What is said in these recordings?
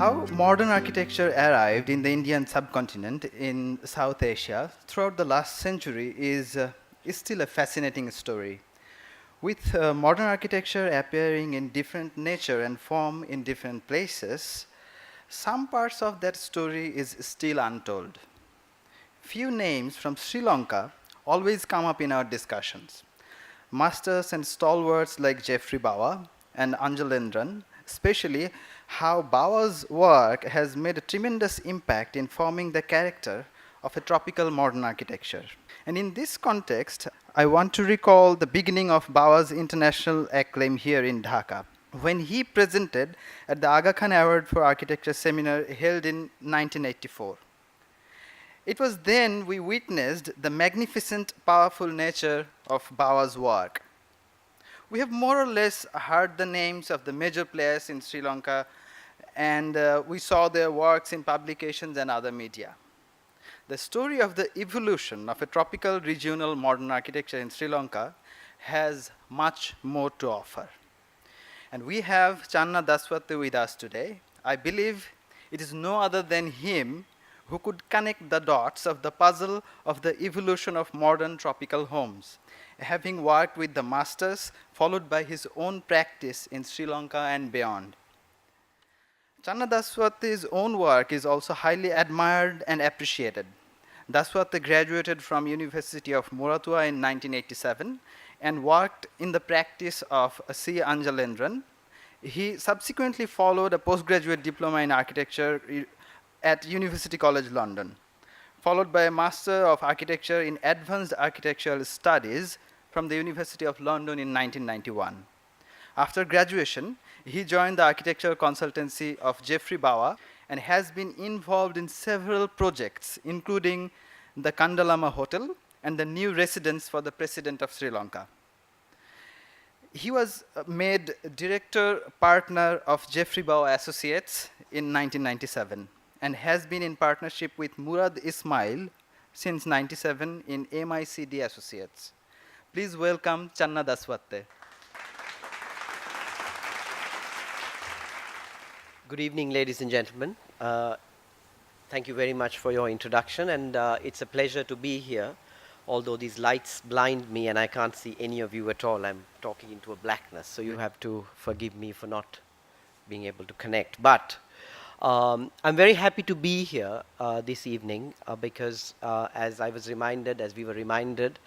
How modern architecture arrived in the Indian subcontinent in South Asia throughout the last century is still a fascinating story. With modern architecture appearing in different nature and form in different places, some parts of that story is still untold. Few names from Sri Lanka always come up in our discussions. Masters and stalwarts like Geoffrey Bawa and Anjalendran, especially how Bawa's work has made a tremendous impact in forming the character of a tropical modern architecture. And in this context, I want to recall the beginning of Bawa's international acclaim here in Dhaka, when he presented at the Aga Khan Award for Architecture seminar held in 1984. It was then we witnessed the magnificent, powerful nature of Bawa's work. We have more or less heard the names of the major players in Sri Lanka, and we saw their works in publications and other media. The story of the evolution of a tropical regional modern architecture in Sri Lanka has much more to offer. And we have Channa Daswatte with us today. I believe it is no other than him who could connect the dots of the puzzle of the evolution of modern tropical homes, having worked with the masters, followed by his own practice in Sri Lanka and beyond. Channa Daswatte's own work is also highly admired and appreciated. Daswatte graduated from University of Moratuwa in 1987 and worked in the practice of C. Anjalendran. He subsequently followed a postgraduate diploma in architecture at University College London, followed by a Master of Architecture in Advanced Architectural Studies from the University of London in 1991. After graduation, he joined the architectural consultancy of Geoffrey Bawa and has been involved in several projects, including the Kandalama Hotel and the new residence for the President of Sri Lanka. He was made director partner of Geoffrey Bawa Associates in 1997 and has been in partnership with Murad Ismail since 1997 in MICD Associates. Please welcome Channa Daswatte. Good evening, ladies and gentlemen. Thank you very much for your introduction, and it's a pleasure to be here. Although these lights blind me and I can't see any of you at all, I'm talking into a blackness, so you have to forgive me for not being able to connect. But I'm very happy to be here this evening because as we were reminded,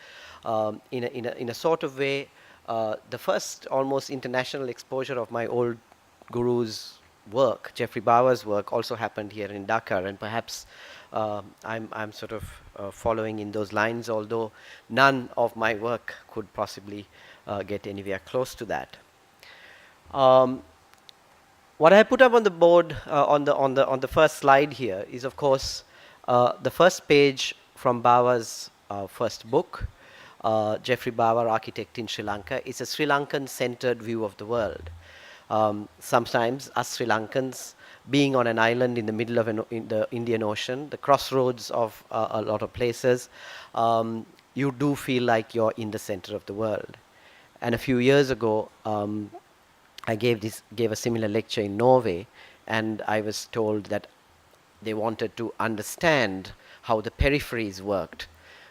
in a sort of way, the first almost international exposure of my old guru's work, Geoffrey Bower's work, also happened here in Dhaka, and perhaps I'm sort of following in those lines, although none of my work could possibly get anywhere close to that. What I put up on the board on the first slide here is, of course, the first page from Bawa's first book, Geoffrey Bawa, Architect in Sri Lanka. It's a Sri Lankan-centered view of the world. Sometimes us Sri Lankans, being on an island in the middle of in the Indian Ocean, the crossroads of a lot of places, you do feel like you're in the center of the world. And a few years ago, I gave a similar lecture in Norway, and I was told that they wanted to understand how the peripheries worked.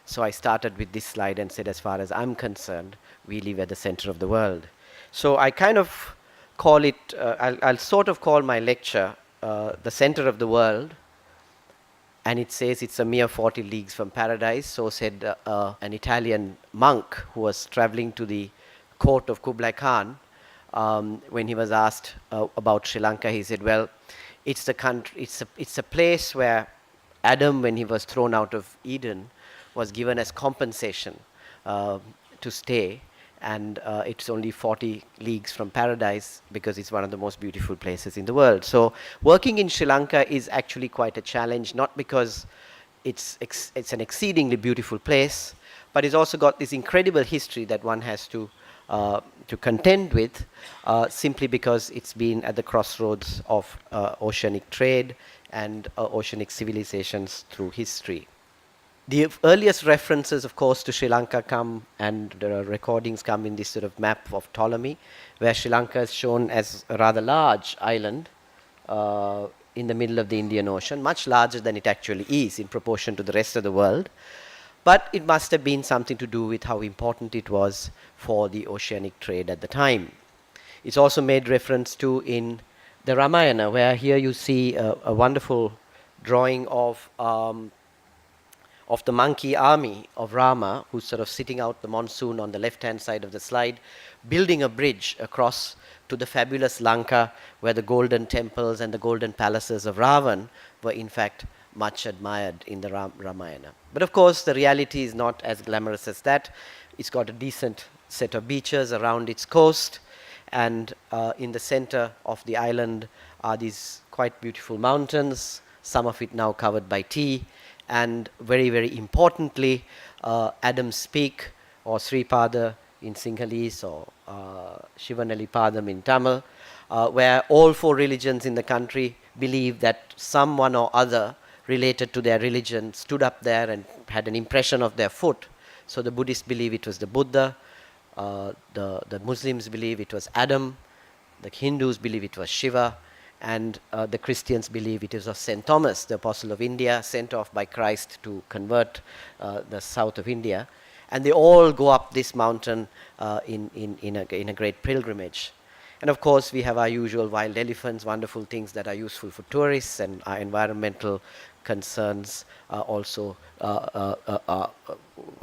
So I started with this slide and said, as far as I'm concerned, we live at the center of the world. So I kind of call it, I'll sort of call my lecture the center of the world, and it says it's a mere 40 leagues from paradise. So said an Italian monk who was traveling to the court of Kublai Khan. When he was asked about Sri Lanka, he said, well, it's the country, it's a place where Adam, when he was thrown out of Eden, was given as compensation to stay. And it's only 40 leagues from paradise because it's one of the most beautiful places in the world. So working in Sri Lanka is actually quite a challenge, not because it's an exceedingly beautiful place, but it's also got this incredible history that one has to contend with, simply because it's been at the crossroads of oceanic trade and oceanic civilizations through history. The earliest references, of course, to Sri Lanka come, and the recordings come in this sort of map of Ptolemy, where Sri Lanka is shown as a rather large island in the middle of the Indian Ocean, much larger than it actually is in proportion to the rest of the world. But it must have been something to do with how important it was for the oceanic trade at the time. It's also made reference to in the Ramayana, where here you see a wonderful drawing of the monkey army of Rama, who's sort of sitting out the monsoon on the left-hand side of the slide, building a bridge across to the fabulous Lanka, where the golden temples and the golden palaces of Ravan were in fact much admired in the Ramayana. But of course, the reality is not as glamorous as that. It's got a decent set of beaches around its coast, and in the center of the island are these quite beautiful mountains, some of it now covered by tea, and very, very importantly, Adam's Peak, or Sri Pada in Sinhalese, or Shivanali Padam in Tamil, where all four religions in the country believe that someone or other related to their religion stood up there and had an impression of their foot. So the Buddhists believe it was the Buddha, the Muslims believe it was Adam, the Hindus believe it was Shiva, and the Christians believe it is of St. Thomas, the Apostle of India, sent off by Christ to convert the south of India. And they all go up this mountain in a great pilgrimage. And of course, we have our usual wild elephants, wonderful things that are useful for tourists, and our environmental concerns also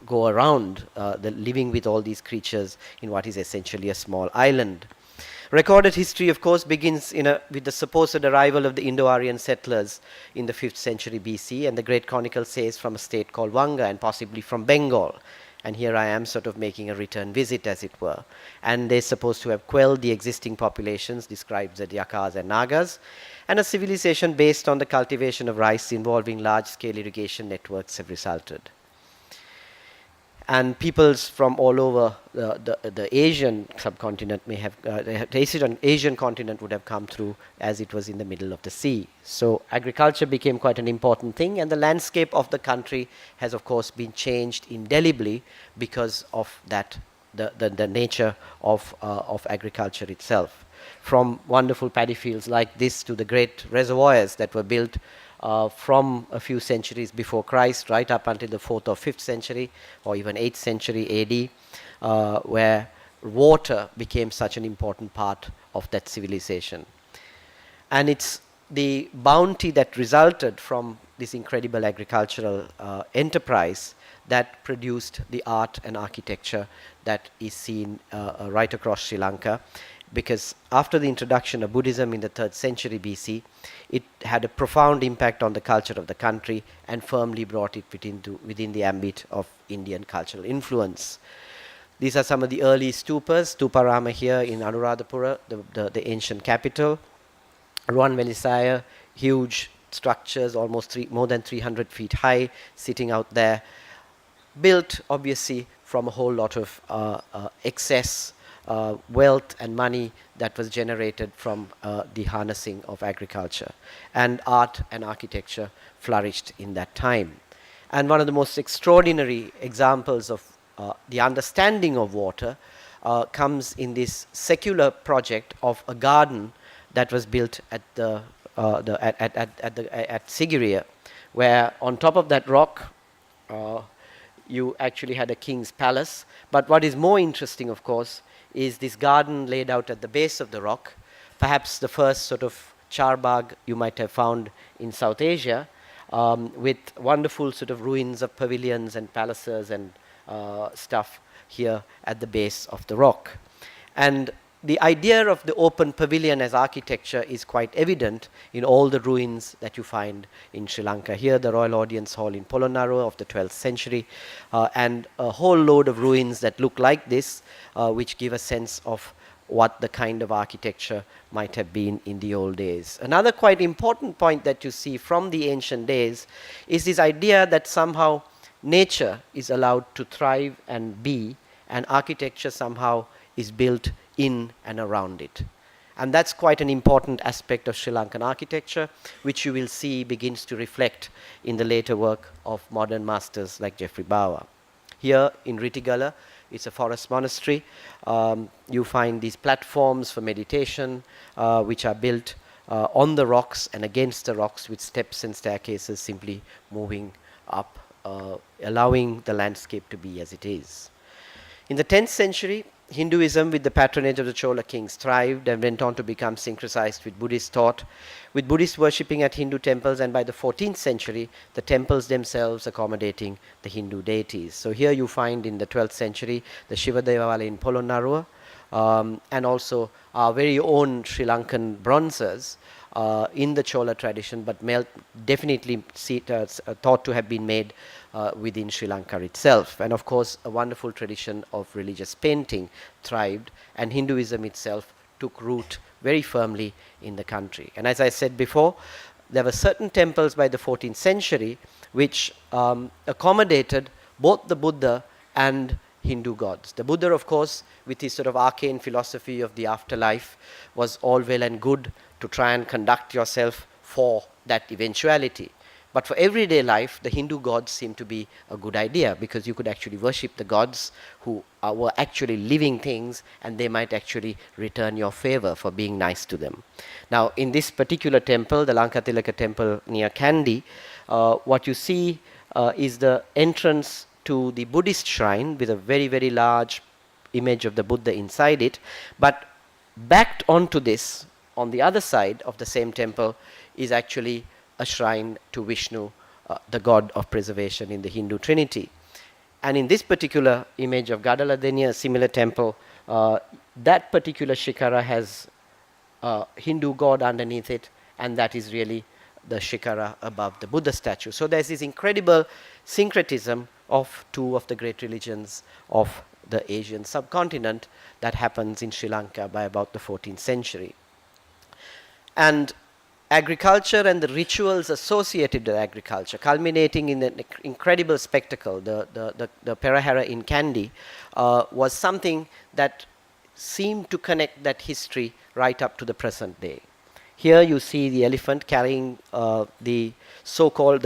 go around the living with all these creatures in what is essentially a small island. Recorded history, of course, begins with the supposed arrival of the Indo-Aryan settlers in the 5th century BC, and the Great Chronicle says from a state called Vanga, and possibly from Bengal. And here I am sort of making a return visit, as it were. And they're supposed to have quelled the existing populations, described as Yakas and Nagas, and a civilization based on the cultivation of rice involving large-scale irrigation networks have resulted. And peoples from all over the Asian subcontinent may have, the Asian continent would have come through, as it was in the middle of the sea. So agriculture became quite an important thing, and the landscape of the country has of course been changed indelibly because of that, the nature of agriculture itself. From wonderful paddy fields like this to the great reservoirs that were built from a few centuries before Christ, right up until the 4th or 5th century, or even 8th century AD, where water became such an important part of that civilization. And it's the bounty that resulted from this incredible agricultural enterprise that produced the art and architecture that is seen right across Sri Lanka. Because after the introduction of Buddhism in the 3rd century BC, it had a profound impact on the culture of the country and firmly brought it within the ambit of Indian cultural influence. These are some of the early stupas. Stuparama here in Anuradhapura, the ancient capital. Ruanvelisaya, huge structures, almost more than 300 feet high, sitting out there, built obviously from a whole lot of excess wealth and money that was generated from the harnessing of agriculture. And art and architecture flourished in that time. And one of the most extraordinary examples of the understanding of water comes in this secular project of a garden that was built at Sigiriya, where on top of that rock you actually had a king's palace. But what is more interesting, of course, is this garden laid out at the base of the rock, perhaps the first sort of charbagh you might have found in South Asia, with wonderful sort of ruins of pavilions and palaces and stuff here at the base of the rock. And the idea of the open pavilion as architecture is quite evident in all the ruins that you find in Sri Lanka. Here, the Royal Audience Hall in Polonnaruwa of the 12th century, and a whole load of ruins that look like this, which give a sense of what the kind of architecture might have been in the old days. Another quite important point that you see from the ancient days is this idea that somehow nature is allowed to thrive and be, and architecture somehow is built in and around it. And that's quite an important aspect of Sri Lankan architecture, which you will see begins to reflect in the later work of modern masters like Geoffrey Bawa. Here in Ritigala, it's a forest monastery. You find these platforms for meditation, which are built on the rocks and against the rocks with steps and staircases simply moving up, allowing the landscape to be as it is. In the 10th century, Hinduism, with the patronage of the Chola kings, thrived and went on to become syncretized with Buddhist thought, with Buddhists worshipping at Hindu temples, and by the 14th century, the temples themselves accommodating the Hindu deities. So here you find in the 12th century the Shiva Devala in Polonnaruwa, and also our very own Sri Lankan bronzes in the Chola tradition, but definitely thought to have been made within Sri Lanka itself. And of course, a wonderful tradition of religious painting thrived, and Hinduism itself took root very firmly in the country. And as I said before, there were certain temples by the 14th century which accommodated both the Buddha and Hindu gods. The Buddha, of course, with his sort of arcane philosophy of the afterlife, was all well and good to try and conduct yourself for that eventuality. But for everyday life, the Hindu gods seem to be a good idea, because you could actually worship the gods who were actually living things, and they might actually return your favor for being nice to them. Now, in this particular temple, the Lankatilaka temple near Kandy, what you see is the entrance to the Buddhist shrine with a very, very large image of the Buddha inside it. But backed onto this, on the other side of the same temple, is actually a shrine to Vishnu, the god of preservation in the Hindu trinity. And in this particular image of Gadaladeni, a similar temple, that particular shikara has a Hindu god underneath it, and that is really the shikara above the Buddha statue. So there's this incredible syncretism of two of the great religions of the Asian subcontinent that happens in Sri Lanka by about the 14th century. And agriculture and the rituals associated with agriculture, culminating in an incredible spectacle, the Perahera in Kandy, was something that seemed to connect that history right up to the present day. Here you see the elephant carrying the so-called,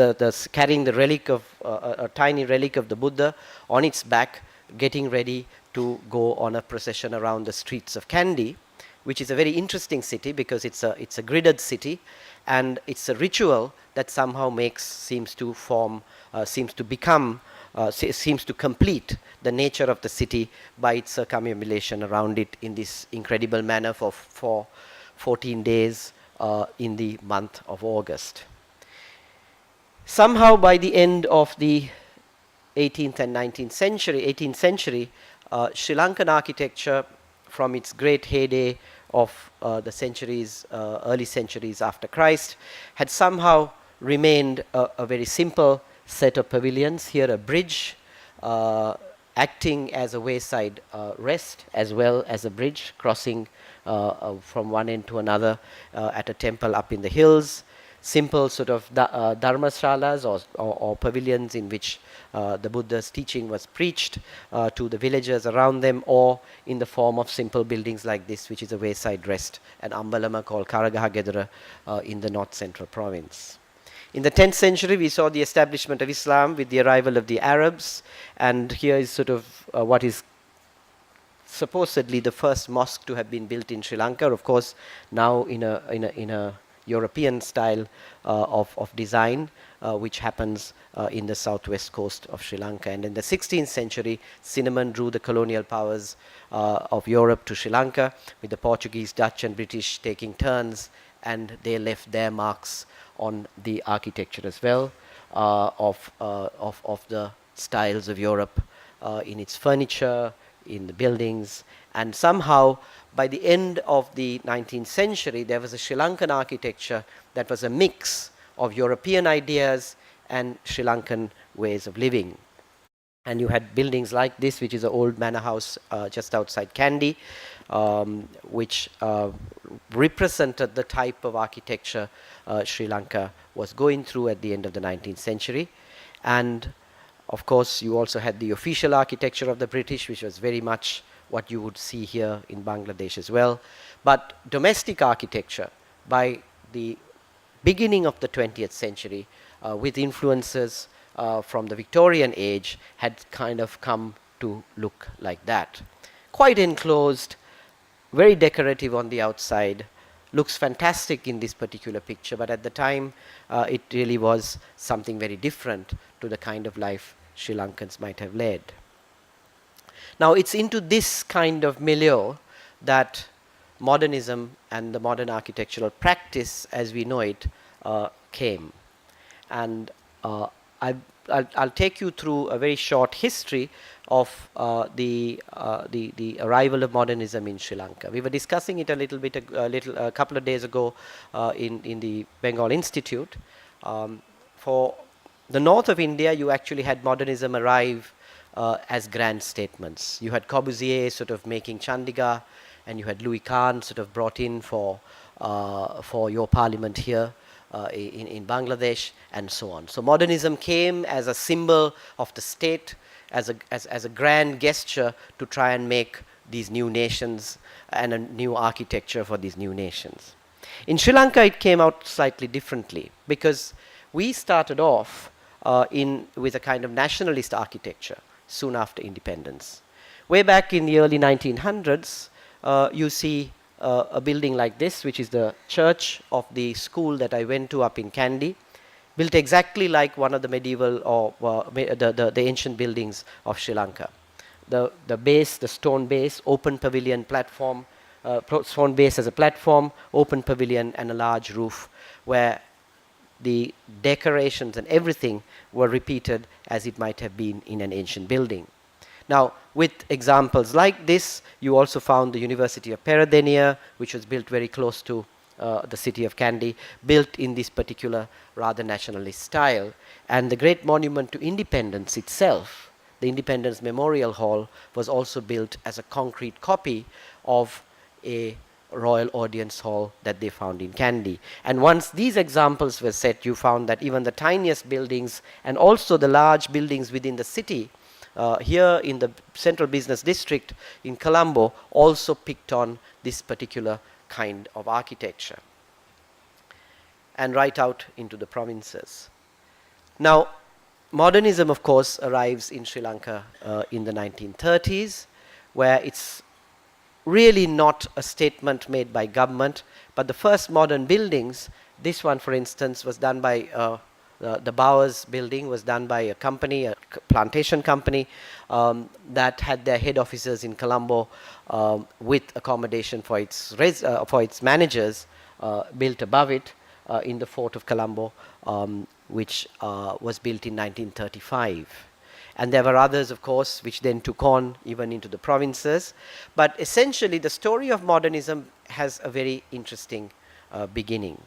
carrying the relic of, a tiny relic of the Buddha on its back, getting ready to go on a procession around the streets of Kandy, which is a very interesting city because it's a gridded city, and it's a ritual that somehow seems to complete the nature of the city by its circumambulation around it in this incredible manner for 14 days in the month of August. Somehow by the end of the 18th and 18th century, Sri Lankan architecture, from its great heyday of the early centuries after Christ, had somehow remained a very simple set of pavilions. Here a bridge acting as a wayside rest as well as a bridge crossing from one end to another at a temple up in the hills. Simple sort of dharmashalas or pavilions in which the Buddha's teaching was preached to the villagers around them, or in the form of simple buildings like this, which is a wayside rest, an ambalama called Karagahagedara in the north central province. In the 10th century, we saw the establishment of Islam with the arrival of the Arabs, and here is sort of what is supposedly the first mosque to have been built in Sri Lanka, of course, now in a European style of design, which happens in the southwest coast of Sri Lanka. And in the 16th century, cinnamon drew the colonial powers of Europe to Sri Lanka, with the Portuguese, Dutch and British taking turns, and they left their marks on the architecture as well of the styles of Europe in its furniture, in the buildings. And somehow by the end of the 19th century, there was a Sri Lankan architecture that was a mix of European ideas and Sri Lankan ways of living. And you had buildings like this, which is an old manor house just outside Kandy, which represented the type of architecture Sri Lanka was going through at the end of the 19th century. And of course, you also had the official architecture of the British, which was very much what you would see here in Bangladesh as well. But domestic architecture, by the beginning of the 20th century, with influences from the Victorian age, had kind of come to look like that. Quite enclosed, very decorative on the outside, looks fantastic in this particular picture, but at the time it really was something very different to the kind of life Sri Lankans might have led. Now it's into this kind of milieu that modernism and the modern architectural practice as we know it came. And I'll take you through a very short history of the arrival of modernism in Sri Lanka. We were discussing it a little bit a couple of days ago in the Bengal Institute. For the north of India, you actually had modernism arrive as grand statements. You had Corbusier sort of making Chandigarh, and you had Louis Kahn sort of brought in for your parliament here. In Bangladesh and so on. So modernism came as a symbol of the state, as a grand gesture to try and make these new nations and a new architecture for these new nations. In Sri Lanka it came out slightly differently because we started off with a kind of nationalist architecture soon after independence. Way back in the early 1900s, you see a building like this, which is the church of the school that I went to up in Kandy, built exactly like one of the medieval or the ancient buildings of Sri Lanka. The base, the stone base, open pavilion platform, stone base as a platform, open pavilion and a large roof where the decorations and everything were repeated as it might have been in an ancient building. Now, with examples like this, you also found the University of Peradeniya, which was built very close to the city of Kandy, built in this particular rather nationalist style. And the great monument to independence itself, the Independence Memorial Hall, was also built as a concrete copy of a royal audience hall that they found in Kandy. And once these examples were set, you found that even the tiniest buildings and also the large buildings within the city here in the central business district in Colombo also picked on this particular kind of architecture and right out into the provinces. Now, modernism of course arrives in Sri Lanka in the 1930s, where it's really not a statement made by government, but the first modern buildings, this one for instance was done by the Bowers building was done by a company, a plantation company that had their head offices in Colombo with accommodation for its managers built above it in the fort of Colombo, which was built in 1935. And there were others, of course, which then took on even into the provinces. But essentially, the story of modernism has a very interesting beginning.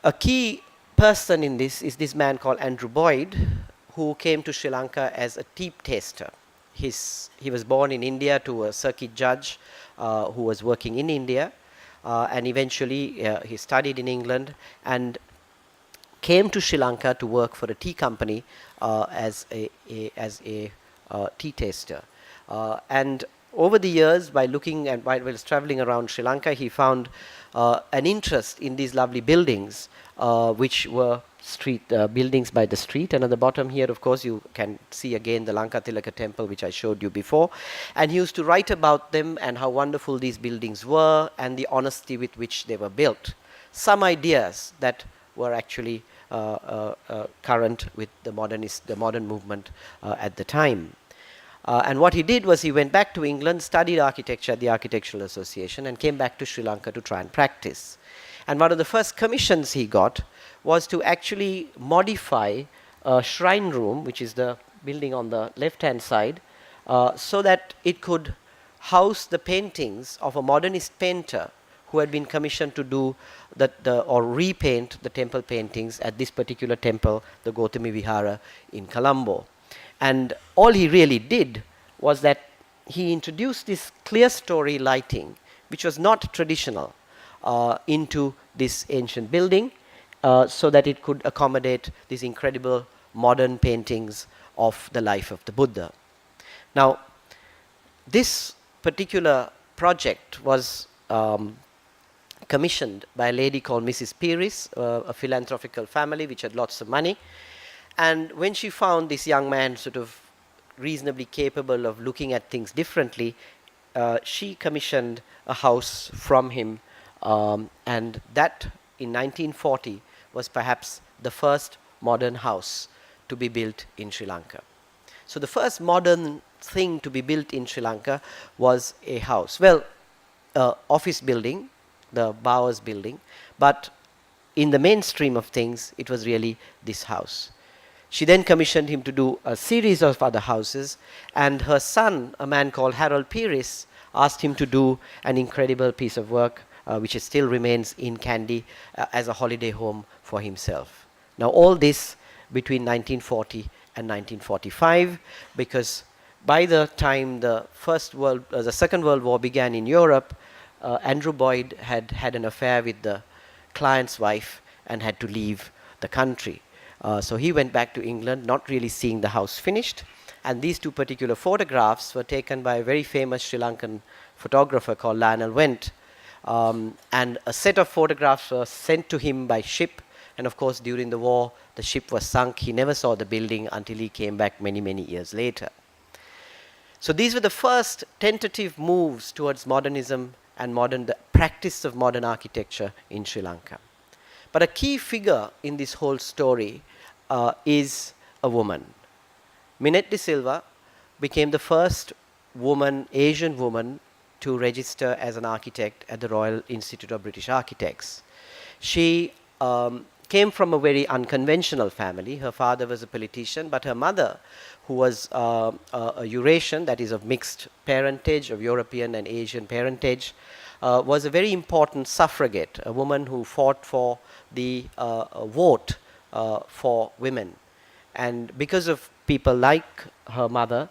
A key person in this is this man called Andrew Boyd, who came to Sri Lanka as a tea taster. He was born in India to a circuit judge who was working in India, and eventually he studied in England and came to Sri Lanka to work for a tea company as a tea taster. And over the years, by looking and while traveling around Sri Lanka, he found an interest in these lovely buildings, which were street buildings by the street. And at the bottom here, of course, you can see again the Lankatilaka temple, which I showed you before. And he used to write about them and how wonderful these buildings were and the honesty with which they were built. Some ideas that were actually current with the modern movement at the time. And what he did was he went back to England, studied architecture at the Architectural Association, and came back to Sri Lanka to try and practice. And one of the first commissions he got was to actually modify a shrine room, which is the building on the left-hand side, so that it could house the paintings of a modernist painter who had been commissioned to do or repaint the temple paintings at this particular temple, the Gautami Vihara in Colombo. And all he really did was that he introduced this clear story lighting, which was not traditional, into this ancient building, so that it could accommodate these incredible modern paintings of the life of the Buddha. Now, this particular project was commissioned by a lady called Mrs. Peris, a philanthropical family which had lots of money. And when she found this young man sort of reasonably capable of looking at things differently, she commissioned a house from him And that in 1940 was perhaps the first modern house to be built in Sri Lanka. So the first modern thing to be built in Sri Lanka was a house. Well, office building, the Bowers building, but in the mainstream of things, it was really this house. She then commissioned him to do a series of other houses, and her son, a man called Harold Pieris, asked him to do an incredible piece of work, which still remains in Kandy as a holiday home for himself. Now, all this between 1940 and 1945, because by the time the Second World War began in Europe, Andrew Boyd had had an affair with the client's wife and had to leave the country. So he went back to England, not really seeing the house finished. And these two particular photographs were taken by a very famous Sri Lankan photographer called Lionel Wendt. And a set of photographs were sent to him by ship. And of course, during the war, the ship was sunk. He never saw the building until he came back many, many years later. So these were the first tentative moves towards modernism and the practice of modern architecture in Sri Lanka. But a key figure in this whole story is a woman. Minnette De Silva became the first woman, Asian woman, to register as an architect at the Royal Institute of British Architects. She came from a very unconventional family. Her father was a politician, but her mother, who was a Eurasian, that is of mixed parentage, of European and Asian parentage, was a very important suffragette, a woman who fought for the vote for women. And because of people like her mother,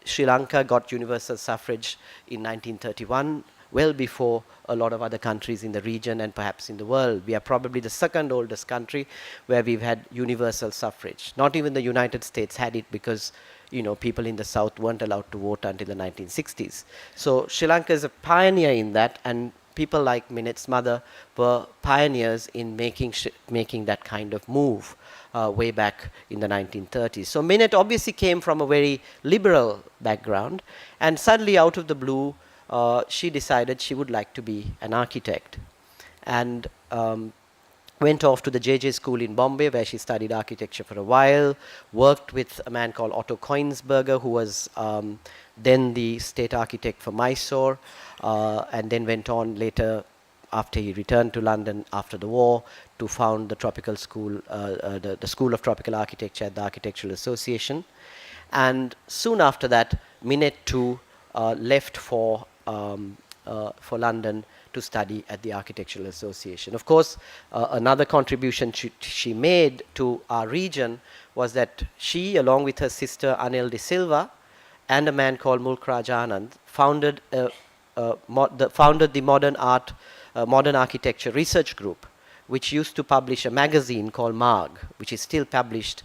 Sri Lanka got universal suffrage in 1931, well before a lot of other countries in the region and perhaps in the world. We are probably the second oldest country where we've had universal suffrage. Not even the United States had it because, you know, people in the South weren't allowed to vote until the 1960s. So Sri Lanka is a pioneer in that, and people like Minnette's mother were pioneers in making that kind of move way back in the 1930s. So Minnette obviously came from a very liberal background, and suddenly out of the blue, she decided she would like to be an architect, and went off to the JJ school in Bombay, where she studied architecture for a while, worked with a man called Otto Koinsberger, who was then the state architect for Mysore, and then went on later, after he returned to London after the war, to found the tropical school, the School of Tropical Architecture at the Architectural Association. And soon after that, Minnette too left for London to study at the Architectural Association. Of course, another contribution she made to our region was that she, along with her sister Anil De Silva and a man called Mulkraj Anand, founded the Modern Architecture Research Group, which used to publish a magazine called Marg, which is still published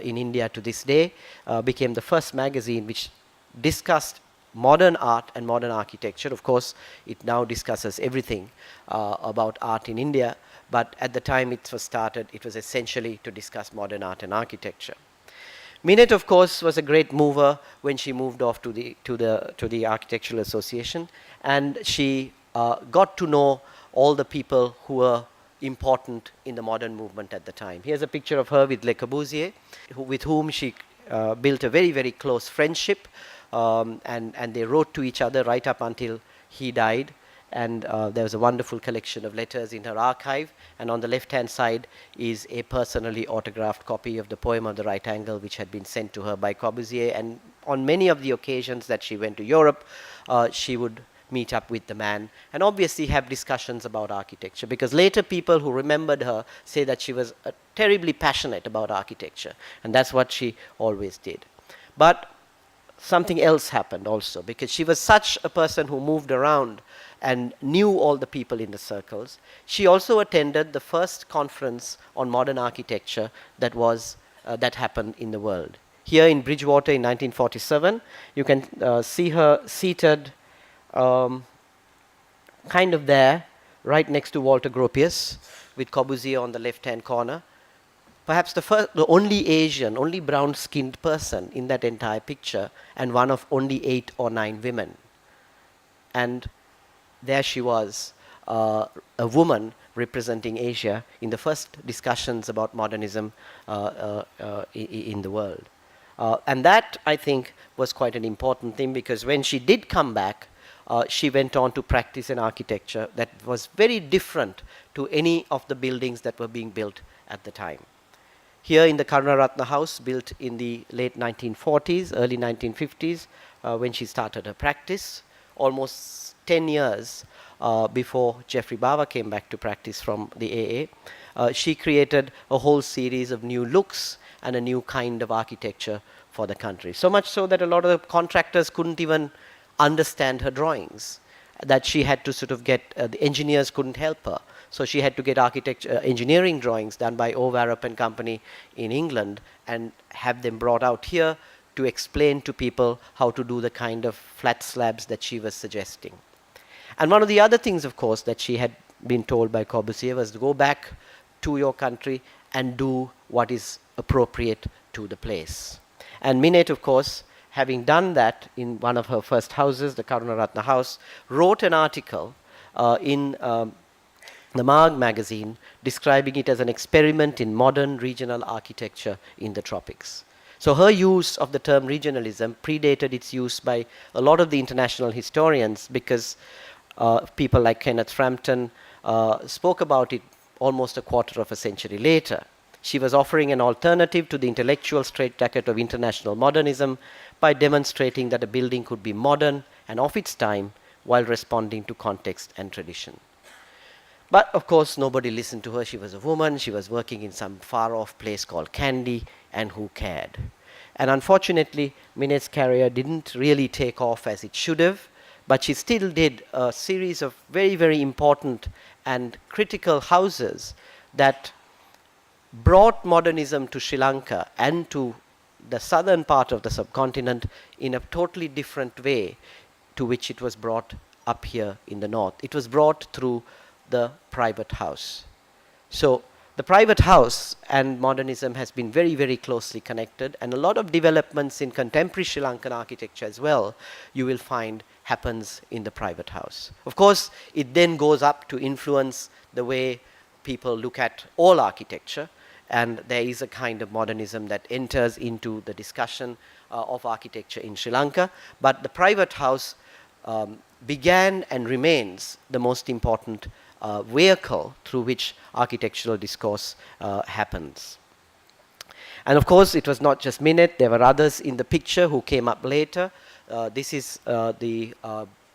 in India to this day, became the first magazine which discussed modern art and modern architecture. Of course, it now discusses everything about art in India, but at the time it was started, it was essentially to discuss modern art and architecture. Minnette, of course, was a great mover when she moved off to the Architectural Association, and she got to know all the people who were important in the modern movement at the time. Here's a picture of her with Le Corbusier, with whom she built a very, very close friendship, and they wrote to each other right up until he died. And there was a wonderful collection of letters in her archive, and on the left-hand side is a personally autographed copy of the poem of the right angle, which had been sent to her by Corbusier. And on many of the occasions that she went to Europe, she would meet up with the man and obviously have discussions about architecture, because later people who remembered her say that she was terribly passionate about architecture, and that's what she always did. But something else happened also, because she was such a person who moved around and knew all the people in the circles. She also attended the first conference on modern architecture that happened in the world. Here in Bridgewater in 1947, you can see her seated kind of there, right next to Walter Gropius, with Corbusier on the left-hand corner. Perhaps the only Asian, only brown-skinned person in that entire picture, and one of only 8 or 9 women. And there she was, a woman representing Asia in the first discussions about modernism in the world. And that, I think, was quite an important thing, because when she did come back, she went on to practice an architecture that was very different to any of the buildings that were being built at the time. Here in the Karunaratna house, built in the late 1940s, early 1950s, when she started her practice, almost 10 years before Geoffrey Bawa came back to practice from the AA, she created a whole series of new looks and a new kind of architecture for the country. So much so that a lot of the contractors couldn't even understand her drawings, that she had to sort of get, the engineers couldn't help her. So she had to get architecture, engineering drawings done by O. Warup and Company in England and have them brought out here to explain to people how to do the kind of flat slabs that she was suggesting. And one of the other things, of course, that she had been told by Corbusier was to go back to your country and do what is appropriate to the place. And Minnette, of course, having done that in one of her first houses, the Karunaratna house, wrote an article in the Mag magazine describing it as an experiment in modern regional architecture in the tropics. So her use of the term regionalism predated its use by a lot of the international historians, because people like Kenneth Frampton spoke about it almost a quarter of a century later. She was offering an alternative to the intellectual straitjacket of international modernism by demonstrating that a building could be modern and of its time while responding to context and tradition. But of course, nobody listened to her. She was a woman. She was working in some far-off place called Kandy, and who cared? And unfortunately, Minnette's career didn't really take off as it should have, but she still did a series of very, very important and critical houses that brought modernism to Sri Lanka and to the southern part of the subcontinent in a totally different way to which it was brought up here in the north. It was brought through the private house. So the private house and modernism has been very, very closely connected, and a lot of developments in contemporary Sri Lankan architecture as well, you will find happens in the private house. Of course, it then goes up to influence the way people look at all architecture, and there is a kind of modernism that enters into the discussion of architecture in Sri Lanka. But the private house began and remains the most important vehicle through which architectural discourse happens. And of course, it was not just Minnette. There were others in the picture who came up later. This is the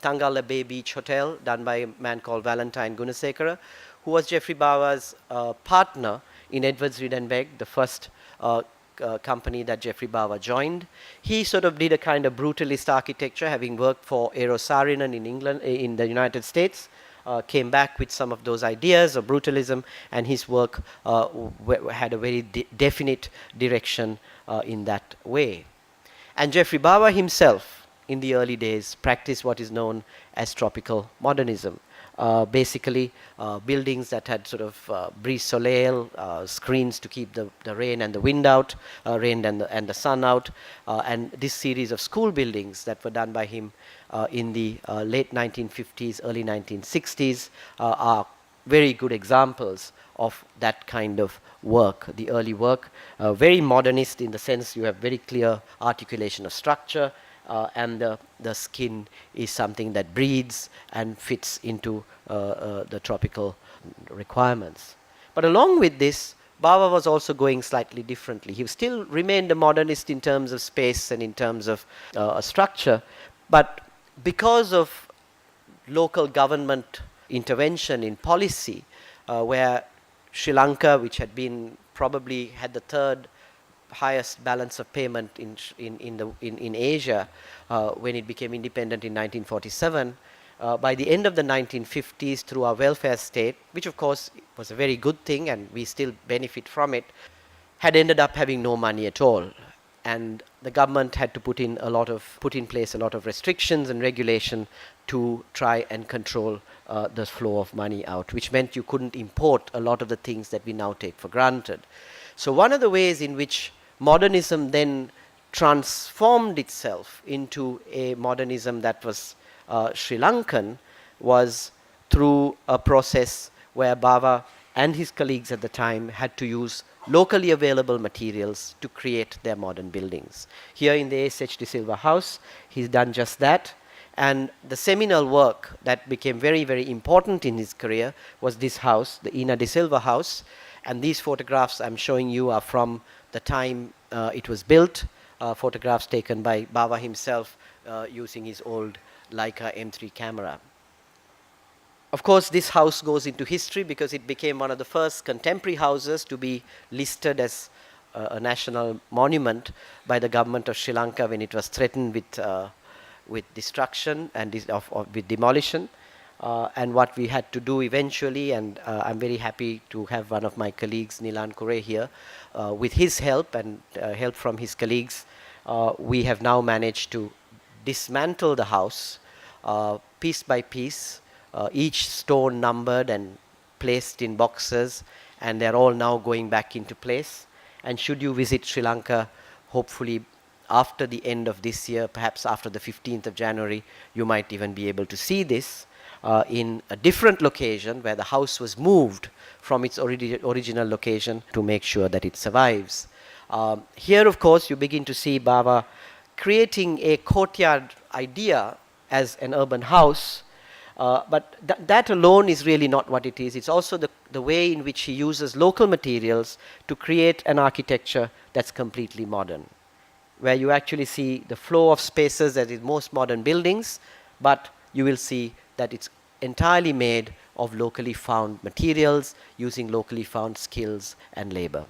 Tangala Bay Beach Hotel, done by a man called Valentine Gunasekara, who was Geoffrey Bawa's partner in Edwards Reed and Begg, the first company that Geoffrey Bawa joined. He sort of did a kind of brutalist architecture, having worked for Eero Saarinen in England, in the United States. Came back with some of those ideas of brutalism, and his work had a very definite direction in that way. And Geoffrey Bawa himself, in the early days, practiced what is known as tropical modernism. Basically, buildings that had sort of brise soleil, screens to keep the rain and the wind out, rain and the sun out, and this series of school buildings that were done by him in the late 1950s, early 1960s are very good examples of that kind of work, the early work. Very modernist in the sense you have very clear articulation of structure, and the skin is something that breathes and fits into the tropical requirements. But along with this, Bawa was also going slightly differently. He still remained a modernist in terms of space and in terms of structure, but because of local government intervention in policy, where Sri Lanka, which had been probably had the third highest balance of payment in Asia when it became independent in 1947, by the end of the 1950s, through our welfare state, which of course was a very good thing and we still benefit from it, had ended up having no money at all. And the government had to put in place a lot of restrictions and regulation to try and control the flow of money out, which meant you couldn't import a lot of the things that we now take for granted. So one of the ways in which modernism then transformed itself into a modernism that was Sri Lankan was through a process where Bawa and his colleagues at the time had to use locally available materials to create their modern buildings. Here in the S.H. De Silva house, he's done just that. And the seminal work that became very, very important in his career was this house, the Ina De Silva house. And these photographs I'm showing you are from the time it was built, photographs taken by Bawa himself using his old Leica M3 camera. Of course, this house goes into history because it became one of the first contemporary houses to be listed as a national monument by the government of Sri Lanka when it was threatened with destruction and with demolition. And what we had to do eventually, and I'm very happy to have one of my colleagues, Nilan Kure, here, with his help and help from his colleagues, we have now managed to dismantle the house piece by piece, each stone numbered and placed in boxes, and they're all now going back into place. And should you visit Sri Lanka, hopefully after the end of this year, perhaps after the 15th of January, you might even be able to see this in a different location where the house was moved from its original location to make sure that it survives. Here, of course, you begin to see Bawa creating a courtyard idea as an urban house. But that alone is really not what it is. It's also the way in which he uses local materials to create an architecture that's completely modern, where you actually see the flow of spaces as in most modern buildings, but you will see that it's entirely made of locally found materials, using locally found skills and labor.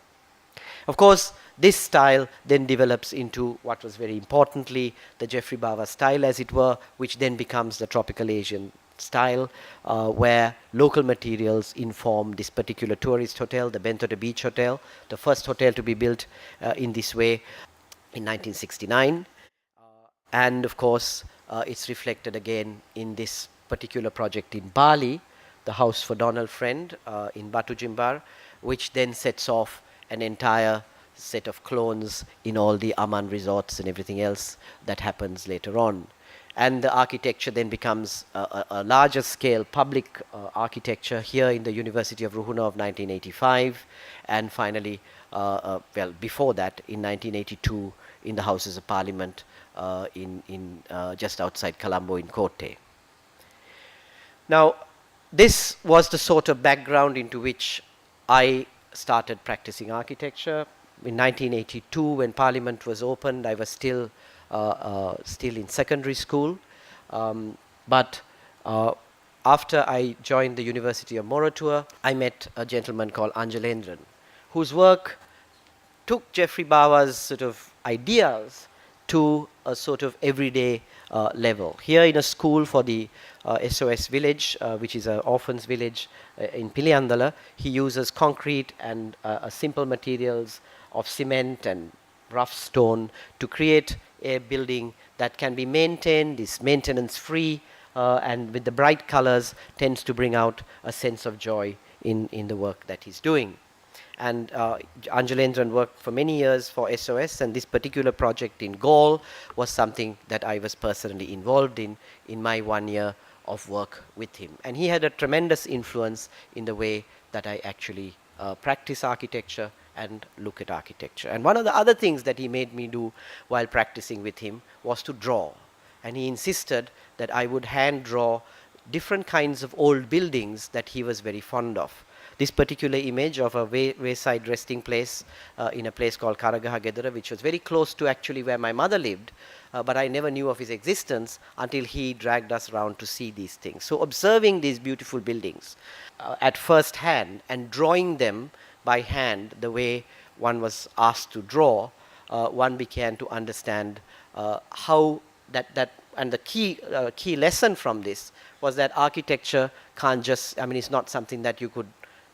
Of course, this style then develops into what was very importantly the Geoffrey Bawa style, as it were, which then becomes the tropical Asian style, where local materials inform this particular tourist hotel, the Bentota Beach Hotel, the first hotel to be built in this way in 1969. And of course, it's reflected again in this particular project in Bali, the House for Donald Friend in Batu Jimbar, which then sets off an entire set of clones in all the Aman resorts and everything else that happens later on. And the architecture then becomes a larger scale public architecture here in the University of Ruhuna of 1985, and finally, well, before that, in 1982, in the Houses of Parliament just outside Colombo in Kotte. Now, this was the sort of background into which I started practicing architecture. In 1982, when Parliament was opened, I was still in secondary school. But after I joined the University of Moratuwa, I met a gentleman called Anjalendran, whose work took Geoffrey Bawa's sort of ideas to a sort of everyday level. Here in a school for the SOS Village, which is an orphans village in Piliandala, he uses concrete and simple materials of cement and rough stone to create a building that can be maintained, is maintenance free, and with the bright colors tends to bring out a sense of joy in the work that he's doing. And Anjalendran worked for many years for SOS, and this particular project in Gaul was something that I was personally involved in my 1 year of work with him. And he had a tremendous influence in the way that I actually practice architecture and look at architecture. And one of the other things that he made me do while practicing with him was to draw. And he insisted that I would hand draw different kinds of old buildings that he was very fond of. This particular image of a wayside resting place in a place called Karagaha Gedara, which was very close to actually where my mother lived, but I never knew of his existence until he dragged us around to see these things. So observing these beautiful buildings at first hand and drawing them by hand the way one was asked to draw, one began to understand how that and the key lesson from this was that architecture can't just, I mean, it's not something that you could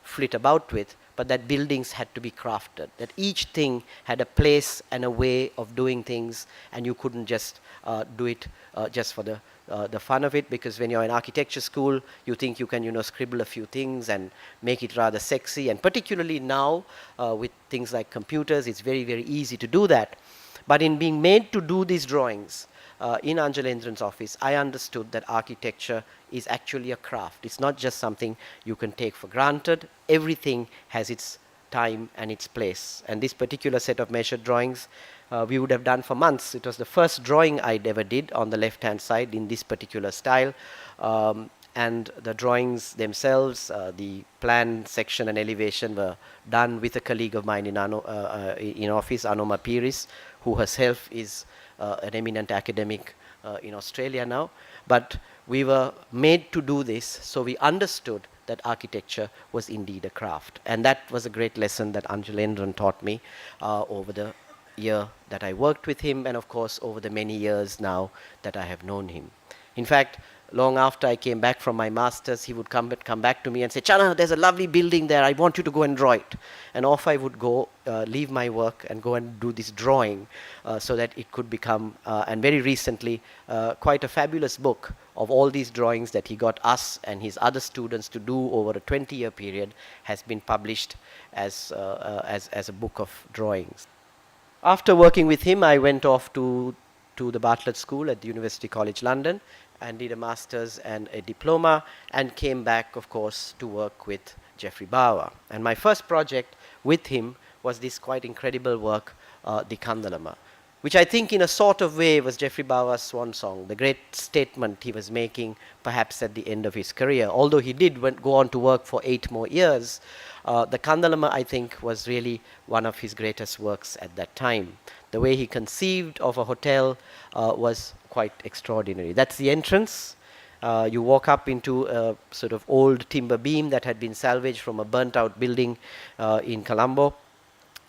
flit about with, but that buildings had to be crafted, that each thing had a place and a way of doing things, and you couldn't just do it just for the fun of it, because when you're in architecture school, you think you can, scribble a few things and make it rather sexy, and particularly now with things like computers, it's very, very easy to do that. But in being made to do these drawings, in Anjalendran's office, I understood that architecture is actually a craft. It's not just something you can take for granted. Everything has its time and its place. And this particular set of measured drawings we would have done for months. It was the first drawing I'd ever did on the left-hand side in this particular style. And the drawings themselves, the plan, section and elevation were done with a colleague of mine in office, Anoma Piris, who herself is an eminent academic in Australia now. But we were made to do this, so we understood that architecture was indeed a craft. And that was a great lesson that Anjalendran taught me over the year that I worked with him, and of course over the many years now that I have known him. In fact, long after I came back from my master's, he would come back to me and say, "Channa, there's a lovely building there, I want you to go and draw it." And off I would go, leave my work and go and do this drawing so that it could become, and very recently, quite a fabulous book of all these drawings that he got us and his other students to do over a 20-year period has been published as a book of drawings. After working with him, I went off to the Bartlett School at the University College London and did a master's and a diploma, and came back, of course, to work with Geoffrey Bawa. And my first project with him was this quite incredible work, the Kandalama, which I think in a sort of way was Geoffrey Bawa's swan song, the great statement he was making perhaps at the end of his career. Although he did go on to work for 8 more years, the Kandalama, I think, was really one of his greatest works at that time. The way he conceived of a hotel was quite extraordinary. That's the entrance. You walk up into a sort of old timber beam that had been salvaged from a burnt-out building in Colombo,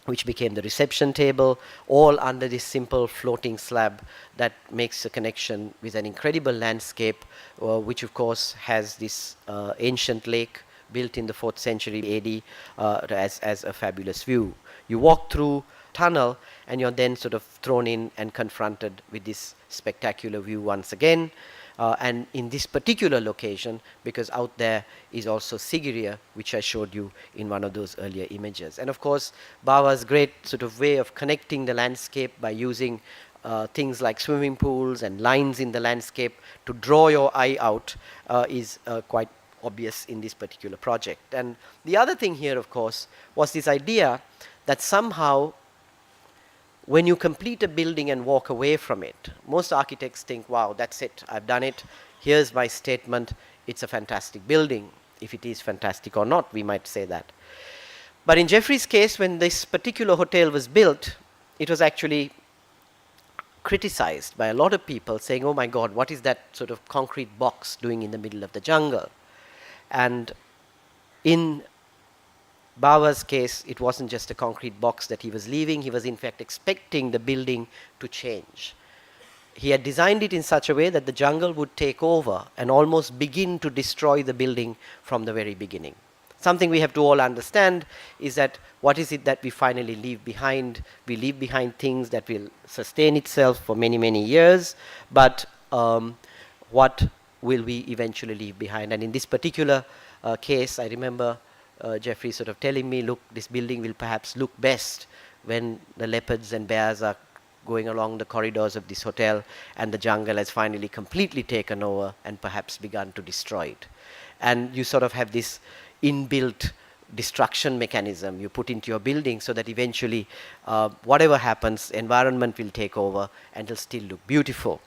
which became the reception table, all under this simple floating slab that makes a connection with an incredible landscape, which of course has this ancient lake built in the 4th century AD as a fabulous view. You walk through tunnel and you're then sort of thrown in and confronted with this spectacular view once again. And in this particular location, because out there is also Sigiriya, which I showed you in one of those earlier images. And of course, Bawa's great sort of way of connecting the landscape by using things like swimming pools and lines in the landscape to draw your eye out is quite obvious in this particular project. And the other thing here, of course, was this idea that somehow when you complete a building and walk away from it, most architects think, wow, that's it, I've done it, here's my statement, it's a fantastic building. If it is fantastic or not, we might say that. But in Geoffrey's case, when this particular hotel was built, it was actually criticized by a lot of people, saying, oh my God, what is that sort of concrete box doing in the middle of the jungle? And in Bawa's case, it wasn't just a concrete box that he was leaving. He was in fact expecting the building to change. He had designed it in such a way that the jungle would take over and almost begin to destroy the building from the very beginning. Something we have to all understand is that what is it that we finally leave behind? We leave behind things that will sustain itself for many, many years, but what will we eventually leave behind? And in this particular case, I remember Geoffrey sort of telling me, look, this building will perhaps look best when the leopards and bears are going along the corridors of this hotel and the jungle has finally completely taken over and perhaps begun to destroy it. And you sort of have this inbuilt destruction mechanism you put into your building so that eventually whatever happens, environment will take over and it'll still look beautiful.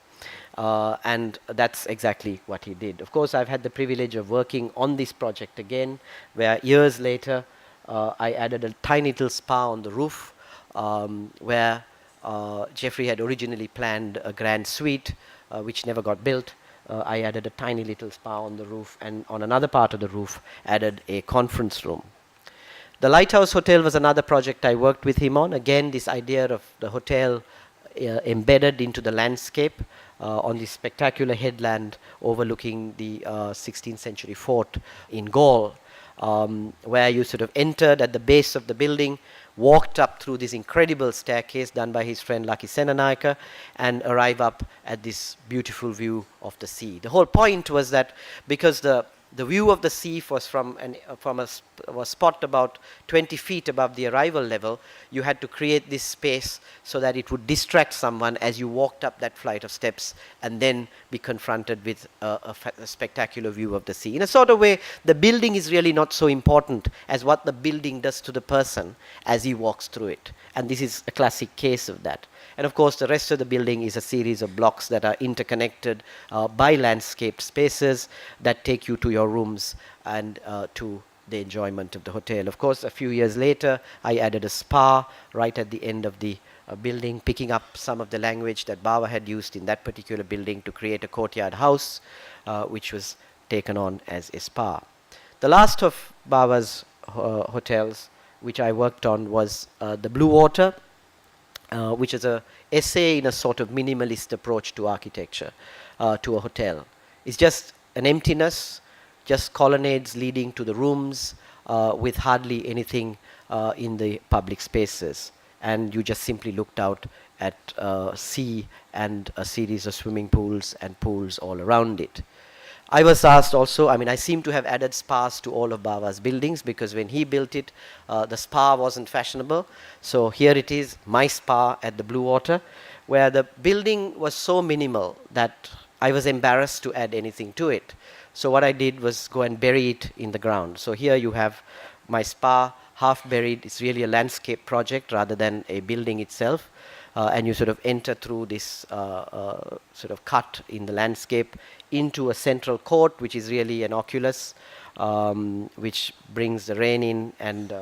And that's exactly what he did. Of course, I've had the privilege of working on this project again, where years later I added a tiny little spa on the roof, where Geoffrey had originally planned a grand suite, which never got built. I added a tiny little spa on the roof, and on another part of the roof added a conference room. The Lighthouse Hotel was another project I worked with him on. Again, this idea of the hotel embedded into the landscape on this spectacular headland overlooking the 16th century fort in Gaul, where you sort of entered at the base of the building, walked up through this incredible staircase done by his friend Laki Senanayaka, and arrive up at this beautiful view of the sea. The whole point was that because the view of the sea was from a spot about 20 feet above the arrival level, you had to create this space so that it would distract someone as you walked up that flight of steps and then be confronted with a spectacular view of the sea. In a sort of way, the building is really not so important as what the building does to the person as he walks through it. And this is a classic case of that. And of course, the rest of the building is a series of blocks that are interconnected by landscaped spaces that take you to your rooms and to the enjoyment of the hotel. Of course, a few years later, I added a spa right at the end of the building, picking up some of the language that Bawa had used in that particular building to create a courtyard house, which was taken on as a spa. The last of Bawa's hotels, which I worked on, was the Blue Water, which is an essay in a sort of minimalist approach to architecture, to a hotel. It's just an emptiness, just colonnades leading to the rooms with hardly anything in the public spaces. And you just simply looked out at sea and a series of swimming pools and pools all around it. I was asked also, I mean, I seem to have added spas to all of Bawa's buildings because when he built it, the spa wasn't fashionable. So here it is, my spa at the Blue Water, where the building was so minimal that I was embarrassed to add anything to it. So what I did was go and bury it in the ground. So here you have my spa half buried. It's really a landscape project rather than a building itself. And you sort of enter through this sort of cut in the landscape into a central court, which is really an oculus, which brings the rain in and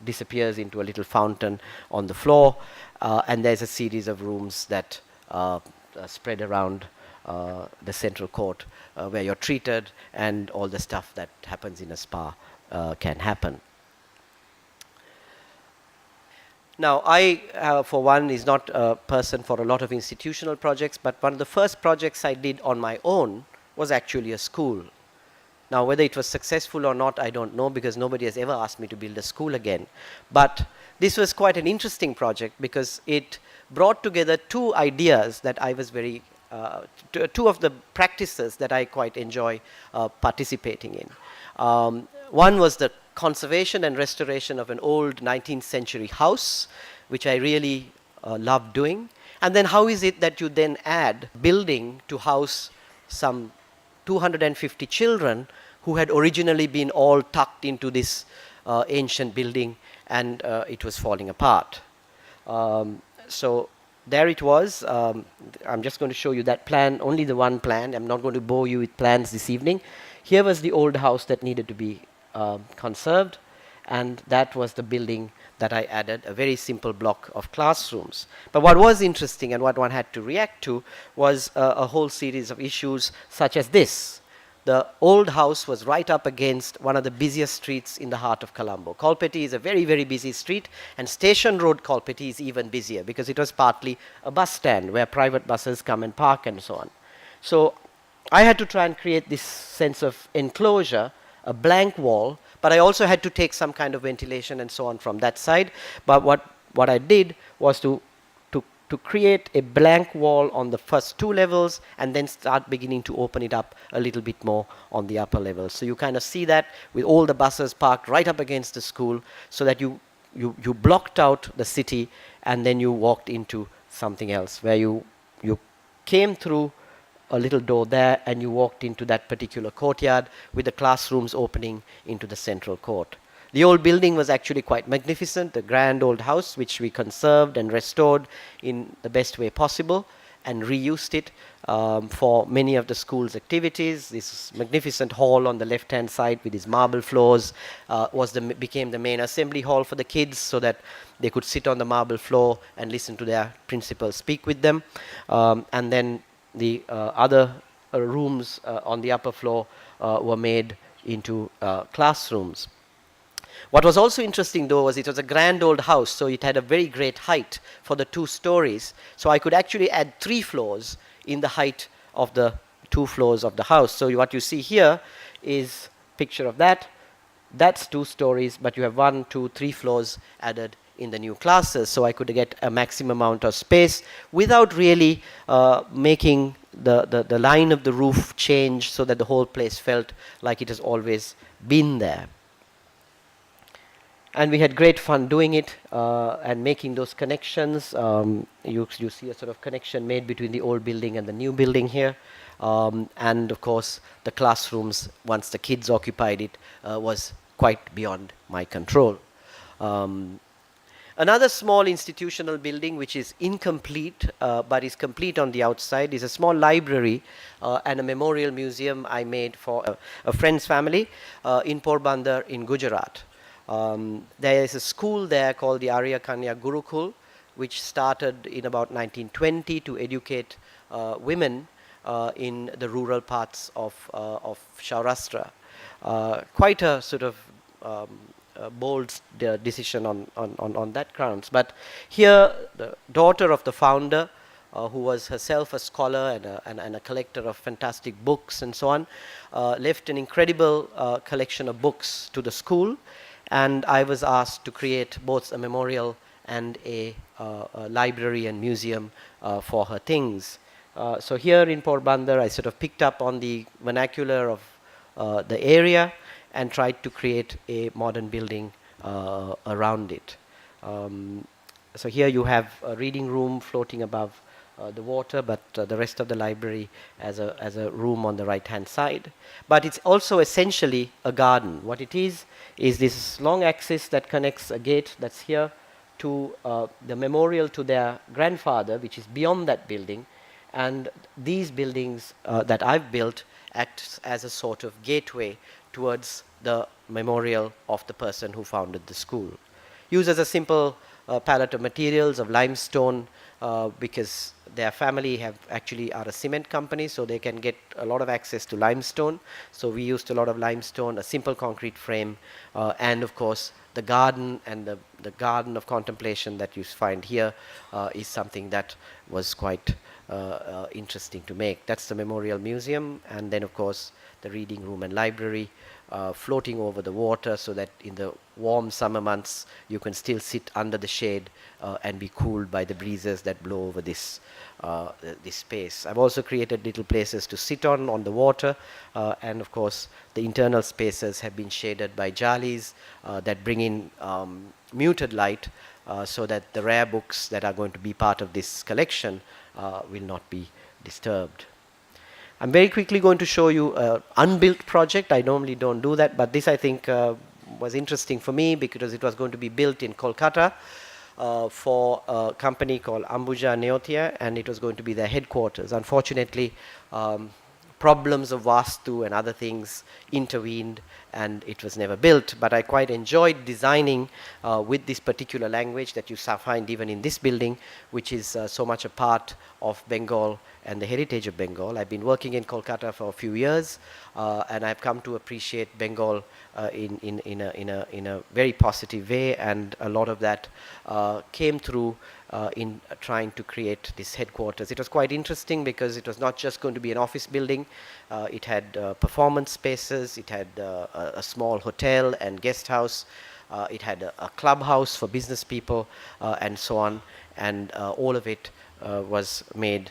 disappears into a little fountain on the floor. And there's a series of rooms that spread around the central court where you're treated and all the stuff that happens in a spa can happen. Now, I, for one, is not a person for a lot of institutional projects, but one of the first projects I did on my own was actually a school. Now, whether it was successful or not, I don't know, because nobody has ever asked me to build a school again. But this was quite an interesting project because it brought together two ideas that I was very, two of the practices that I quite enjoy participating in. One was the conservation and restoration of an old 19th century house, which I really love doing. And then how is it that you then add building to house some 250 children who had originally been all tucked into this ancient building, and it was falling apart. So there it was. I'm just going to show you that plan, only the one plan. I'm not going to bore you with plans this evening. Here was the old house that needed to be conserved, and that was the building that I added, a very simple block of classrooms. But what was interesting and what one had to react to was a whole series of issues such as this. The old house was right up against one of the busiest streets in the heart of Colombo. Kolpeti is a very, very busy street, and Station Road Kolpeti is even busier because it was partly a bus stand where private buses come and park and so on. So I had to try and create this sense of enclosure, a blank wall, but I also had to take some kind of ventilation and so on from that side. But what I did was to create a blank wall on the first two levels and then start beginning to open it up a little bit more on the upper levels. So you kind of see that with all the buses parked right up against the school, so that you blocked out the city and then you walked into something else where you came through a little door there and you walked into that particular courtyard with the classrooms opening into the central court. The old building was actually quite magnificent, a grand old house which we conserved and restored in the best way possible and reused it for many of the school's activities. This magnificent hall on the left-hand side with its marble floors became the main assembly hall for the kids, so that they could sit on the marble floor and listen to their principal speak with them. And then the other rooms on the upper floor were made into classrooms. What was also interesting, though, was it was a grand old house, so it had a very great height for the 2 stories. So I could actually add 3 floors in the height of the 2 floors of the house. So what you see here is a picture of that. That's 2 stories, but you have 1, 2, 3 floors added in the new classes. So I could get a maximum amount of space without really making the line of the roof change so that the whole place felt like it has always been there. And we had great fun doing it and making those connections. You see a sort of connection made between the old building and the new building here. And of course, the classrooms, once the kids occupied it, was quite beyond my control. Um, Another small institutional building which is incomplete but is complete on the outside is a small library and a memorial museum I made for a friend's family in Porbandar in Gujarat. There is a school there called the Arya Kanya Gurukul, which started in about 1920 to educate women in the rural parts of Saurashtra. Quite a sort of bold decision on that grounds. But here, the daughter of the founder, who was herself a scholar and a collector of fantastic books and so on, left an incredible collection of books to the school, and I was asked to create both a memorial and a library and museum for her things. So here in Porbandar, I sort of picked up on the vernacular of the area and tried to create a modern building around it. So here you have a reading room floating above the water, but the rest of the library as a room on the right-hand side. But it's also essentially a garden. What it is this long axis that connects a gate that's here to the memorial to their grandfather, which is beyond that building. And these buildings that I've built act as a sort of gateway towards the memorial of the person who founded the school. Used as a simple palette of materials of limestone because their family are a cement company, so they can get a lot of access to limestone. So we used a lot of limestone, a simple concrete frame, and of course the garden and the garden of contemplation that you find here is something that was quite interesting to make. That's the Memorial Museum, and then of course the reading room and library floating over the water, so that in the warm summer months you can still sit under the shade and be cooled by the breezes that blow over this space. I've also created little places to sit on the water, and of course the internal spaces have been shaded by jalis that bring in muted light so that the rare books that are going to be part of this collection will not be disturbed. I'm very quickly going to show you an unbuilt project. I normally don't do that, but this I think was interesting for me because it was going to be built in Kolkata for a company called Ambuja Building, and it was going to be their headquarters. Unfortunately, problems of Vastu and other things intervened, and it was never built. But I quite enjoyed designing with this particular language that you find even in this building, which is so much a part of Bengal and the heritage of Bengal. I've been working in Kolkata for a few years, and I've come to appreciate Bengal in a very positive way, and a lot of that came through in trying to create this headquarters. It was quite interesting because it was not just going to be an office building. It had performance spaces, it had a small hotel and guest house, it had a clubhouse for business people, and so on, and all of it was made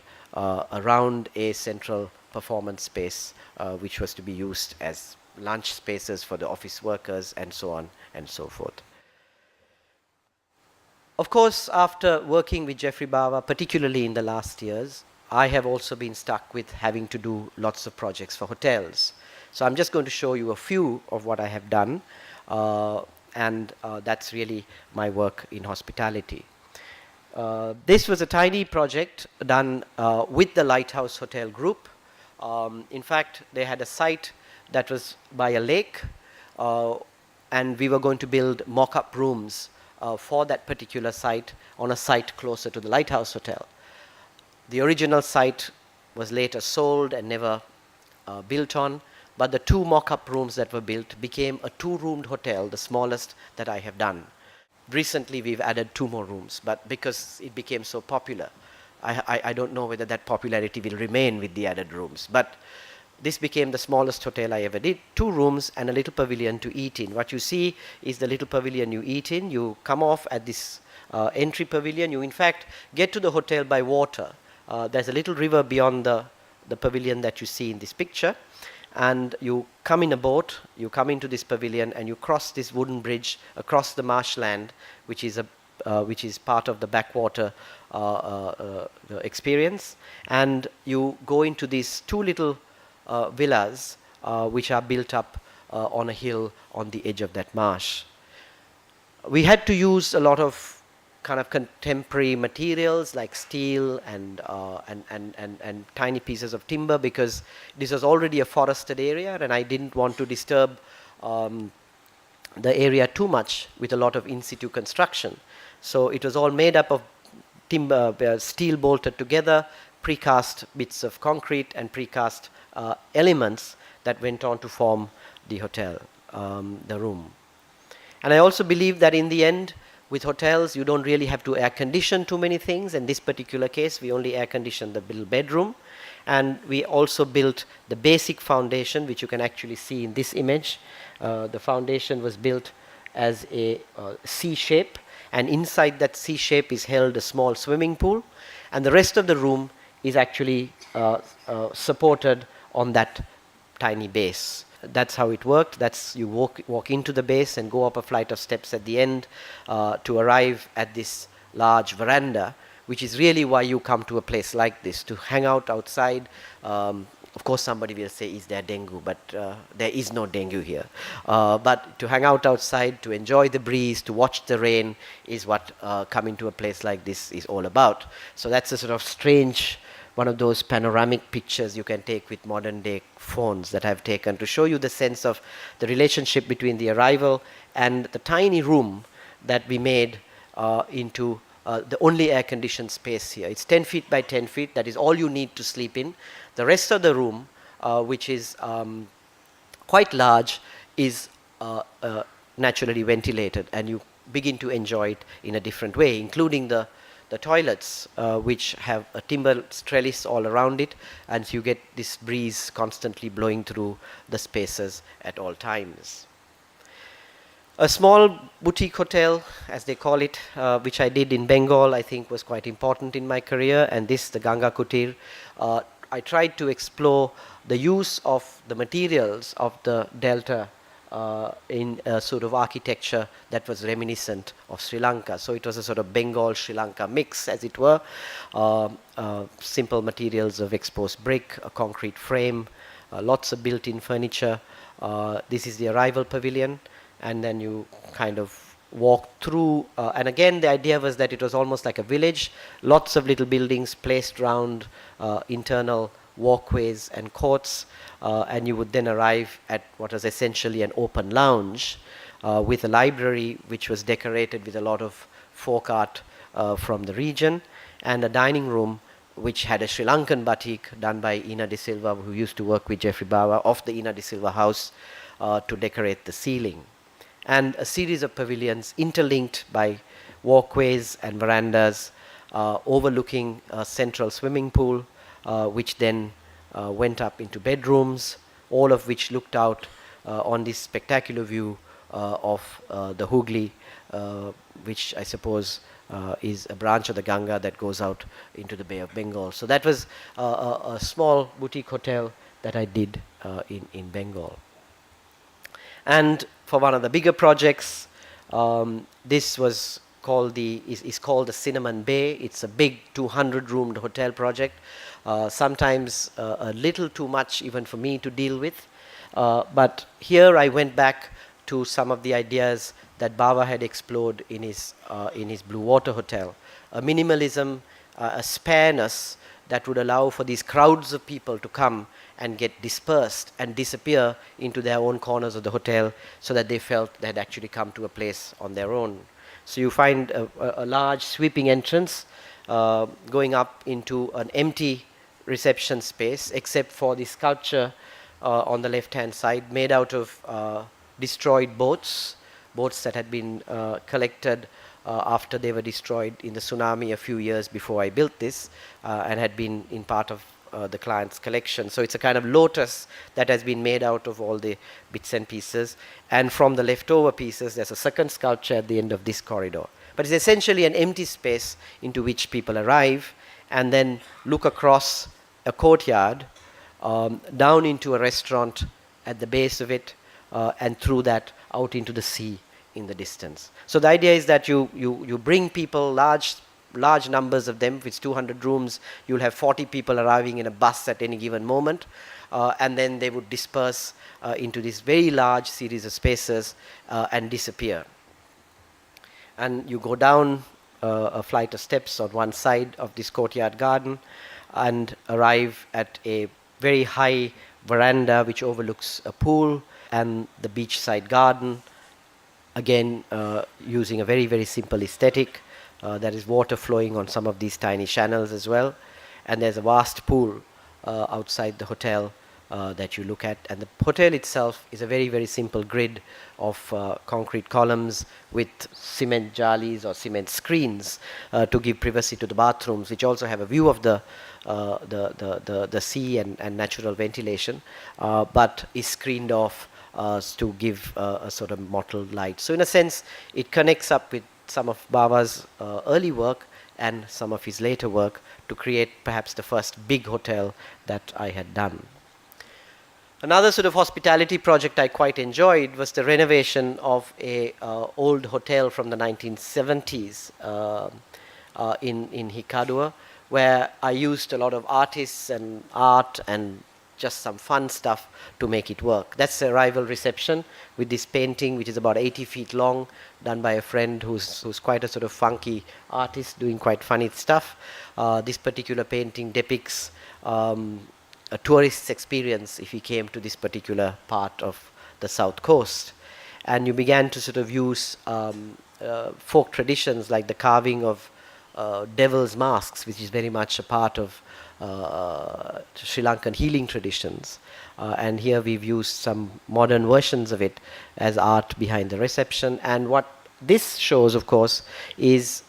around a central performance space which was to be used as lunch spaces for the office workers, and so on and so forth. Of course, after working with Geoffrey Bawa, particularly in the last years, I have also been stuck with having to do lots of projects for hotels. So I'm just going to show you a few of what I have done, and that's really my work in hospitality. This was a tiny project done with the Lighthouse Hotel group. In fact, they had a site that was by a lake, and we were going to build mock-up rooms for that particular site on a site closer to the Lighthouse Hotel. The original site was later sold and never built on, but the two mock-up rooms that were built became a two-roomed hotel, the smallest that I have done. Recently we've added 2 more rooms, but because it became so popular, I don't know whether that popularity will remain with the added rooms. But this became the smallest hotel I ever did. 2 rooms and a little pavilion to eat in. What you see is the little pavilion you eat in. You come off at this entry pavilion. You in fact get to the hotel by water. There's a little river beyond the pavilion that you see in this picture. and you come in a boat, you come into this pavilion, and you cross this wooden bridge across the marshland, which is part of the backwater experience, and you go into these two little villas which are built up on a hill on the edge of that marsh. We had to use a lot of kind of contemporary materials like steel and tiny pieces of timber, because this was already a forested area, and I didn't want to disturb the area too much with a lot of in situ construction. So it was all made up of timber, steel bolted together, precast bits of concrete and precast elements that went on to form the hotel, the room. And I also believe that in the end, with hotels, you don't really have to air condition too many things. In this particular case, we only air conditioned the little bedroom. And we also built the basic foundation, which you can actually see in this image. The foundation was built as a C shape, and inside that C shape is held a small swimming pool, and the rest of the room is actually supported on that tiny base. That's how it worked. That's you walk into the base and go up a flight of steps at the end to arrive at this large veranda, which is really why you come to a place like this, to hang out outside. Of course, somebody will say, is there dengue? But there is no dengue here. But to hang out outside, to enjoy the breeze, to watch the rain is what coming to a place like this is all about. So that's a sort of strange, one of those panoramic pictures you can take with modern day phones that I've taken to show you the sense of the relationship between the arrival and the tiny room that we made into the only air conditioned space here. It's 10 feet by 10 feet. That is all you need to sleep in. The rest of the room, which is quite large, is naturally ventilated, and you begin to enjoy it in a different way, including the toilets, which have a timber trellis all around it, and you get this breeze constantly blowing through the spaces at all times. A small boutique hotel, as they call it, which I did in Bengal, I think was quite important in my career, and this, the Ganga Kotel, I tried to explore the use of the materials of the delta in a sort of architecture that was reminiscent of Sri Lanka. So it was a sort of Bengal Sri Lanka mix, as it were. Simple materials of exposed brick, a concrete frame, lots of built-in furniture. This is the arrival pavilion, and then you kind of walk through, and again the idea was that it was almost like a village, lots of little buildings placed around internal walkways and courts, and you would then arrive at what was essentially an open lounge with a library which was decorated with a lot of folk art from the region, and a dining room which had a Sri Lankan batik done by Ina De Silva, who used to work with Geoffrey Bawa of the Ina De Silva house, to decorate the ceiling. And a series of pavilions interlinked by walkways and verandas overlooking a central swimming pool, which then went up into bedrooms, all of which looked out on this spectacular view of the Hooghly, which I suppose is a branch of the Ganga that goes out into the Bay of Bengal. So that was a small boutique hotel that I did in Bengal. And for one of the bigger projects, this was called is called the Cinnamon Bay. It's a big 200-roomed hotel project, sometimes a little too much even for me to deal with. But here I went back to some of the ideas that Bawa had explored in his Blue Water Hotel. A minimalism, a spareness that would allow for these crowds of people to come and get dispersed and disappear into their own corners of the hotel, so that they felt they had actually come to a place on their own. So you find a large sweeping entrance going up into an empty reception space, except for the sculpture on the left-hand side, made out of destroyed boats that had been collected after they were destroyed in the tsunami a few years before I built this, and had been in part of the client's collection. So it's a kind of lotus that has been made out of all the bits and pieces. And from the leftover pieces, there's a second sculpture at the end of this corridor. But it's essentially an empty space into which people arrive and then look across a courtyard down into a restaurant at the base of it, and through that out into the sea in the distance. So the idea is that you bring people, large numbers of them. If it's 200 rooms, you'll have 40 people arriving in a bus at any given moment, and then they would disperse into this very large series of spaces and disappear. And you go down a flight of steps on one side of this courtyard garden and arrive at a very high veranda which overlooks a pool and the beachside garden, again using a very, very simple aesthetic. There is water flowing on some of these tiny channels as well, and there's a vast pool outside the hotel that you look at. And the hotel itself is a very, very simple grid of concrete columns with cement jalis or cement screens to give privacy to the bathrooms, which also have a view of the sea and natural ventilation, but is screened off to give a sort of mottled light. So in a sense, it connects up with some of Bawa's early work and some of his later work to create perhaps the first big hotel that I had done. Another sort of hospitality project I quite enjoyed was the renovation of a old hotel from the 1970s in Hikkaduwa, where I used a lot of artists and art and just some fun stuff to make it work. That's the arrival reception with this painting, which is about 80 feet long, done by a friend who's quite a sort of funky artist doing quite funny stuff. This particular painting depicts a tourist's experience if he came to this particular part of the south coast. And you began to sort of use folk traditions like the carving of devil's masks, which is very much a part of Sri Lankan healing traditions. And here we've used some modern versions of it as art behind the reception. And what this shows, of course, is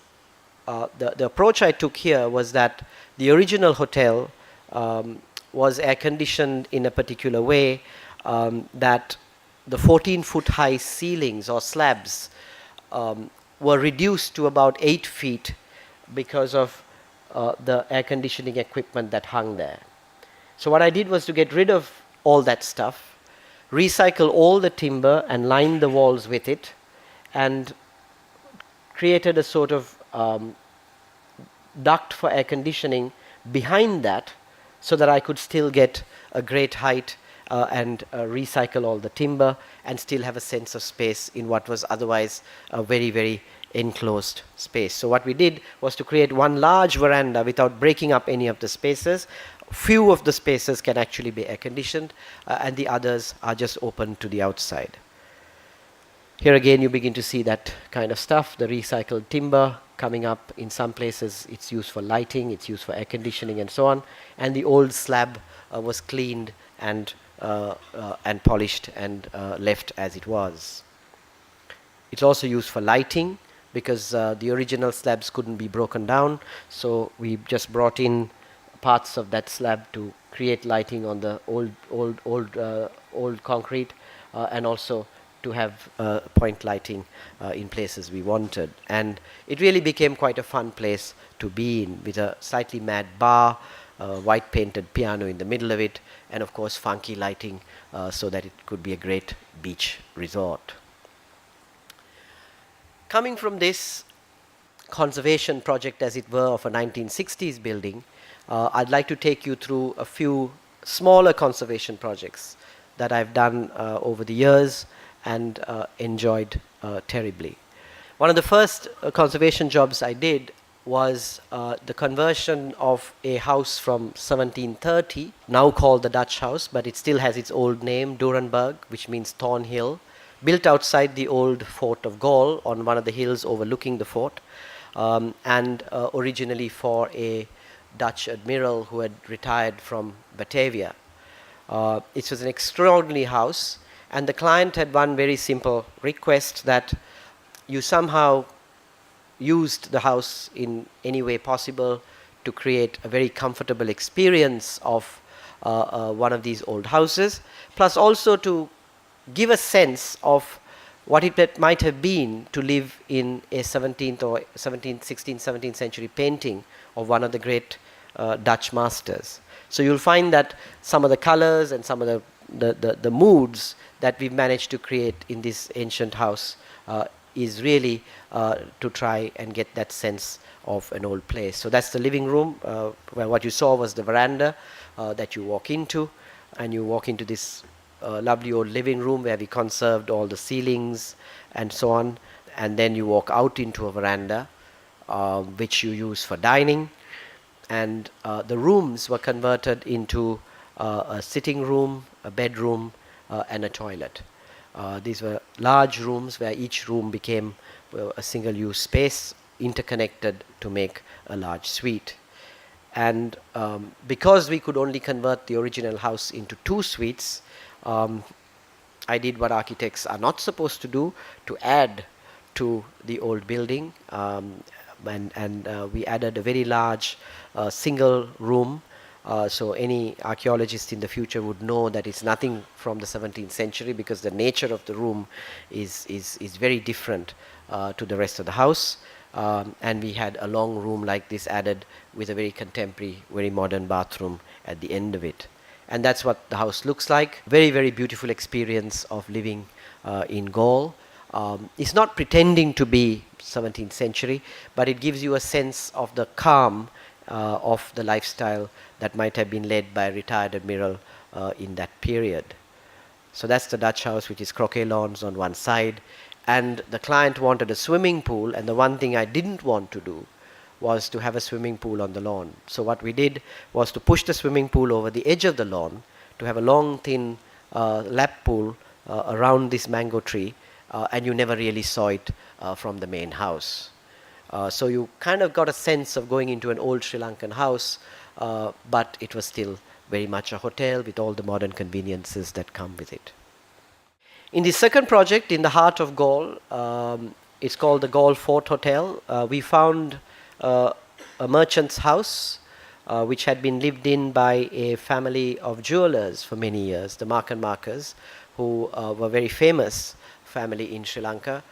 the approach I took here was that the original hotel was air conditioned in a particular way that the 14-foot high ceilings or slabs were reduced to about 8 feet because of the air conditioning equipment that hung there. So what I did was to get rid of all that stuff, recycle all the timber and line the walls with it, and created a sort of duct for air conditioning behind that, so that I could still get a great height and recycle all the timber and still have a sense of space in what was otherwise a very, very enclosed space. So what we did was to create one large veranda without breaking up any of the spaces. Few of the spaces can actually be air conditioned and the others are just open to the outside. Here again you begin to see that kind of stuff, the recycled timber coming up. In some places it's used for lighting, it's used for air conditioning and so on, and the old slab was cleaned and polished and left as it was. It's also used for lighting because the original slabs couldn't be broken down, so we just brought in parts of that slab to create lighting on the old concrete and also to have point lighting in places we wanted. And it really became quite a fun place to be in, with a slightly mad bar, white painted piano in the middle of it, and of course funky lighting so that it could be a great beach resort. Coming from this conservation project, as it were, of a 1960s building, I'd like to take you through a few smaller conservation projects that I've done over the years and enjoyed terribly. One of the first conservation jobs I did was the conversion of a house from 1730, now called the Dutch House, but it still has its old name, Doornberg, which means Thornhill, built outside the old fort of Gaul on one of the hills overlooking the fort, and originally for a Dutch admiral who had retired from Batavia. It was an extraordinary house, and the client had one very simple request, that you somehow used the house in any way possible to create a very comfortable experience of one of these old houses, plus also to give a sense of what it might have been to live in a 17th or 16th, 17th century painting of one of the great Dutch masters. So you'll find that some of the colors and some of the moods that we've managed to create in this ancient house is really to try and get that sense of an old place. So that's the living room, where what you saw was the veranda that you walk into, and you walk into this lovely old living room where we conserved all the ceilings and so on, and then you walk out into a veranda which you use for dining, and the rooms were converted into a sitting room, a bedroom, and a toilet. These were large rooms where each room became a single-use space interconnected to make a large suite. And because we could only convert the original house into 2 suites, I did what architects are not supposed to do, to add to the old building, and we added a very large single room. So any archaeologist in the future would know that it's nothing from the 17th century, because the nature of the room is very different to the rest of the house. And we had a long room like this added with a very contemporary, very modern bathroom at the end of it. And that's what the house looks like. Very, very beautiful experience of living in Gaul. It's not pretending to be 17th century, but it gives you a sense of the calm of the lifestyle that might have been led by a retired admiral in that period. So that's the Dutch house, which is croquet lawns on one side. And the client wanted a swimming pool, and the one thing I didn't want to do was to have a swimming pool on the lawn. So what we did was to push the swimming pool over the edge of the lawn, to have a long, thin lap pool around this mango tree, and you never really saw it from the main house. So you kind of got a sense of going into an old Sri Lankan house, but it was still very much a hotel with all the modern conveniences that come with it. In the second project, in the heart of Gaul, it's called the Gaul Fort Hotel. We found a merchant's house which had been lived in by a family of jewelers for many years, the Markers, who were very famous family in Sri Lanka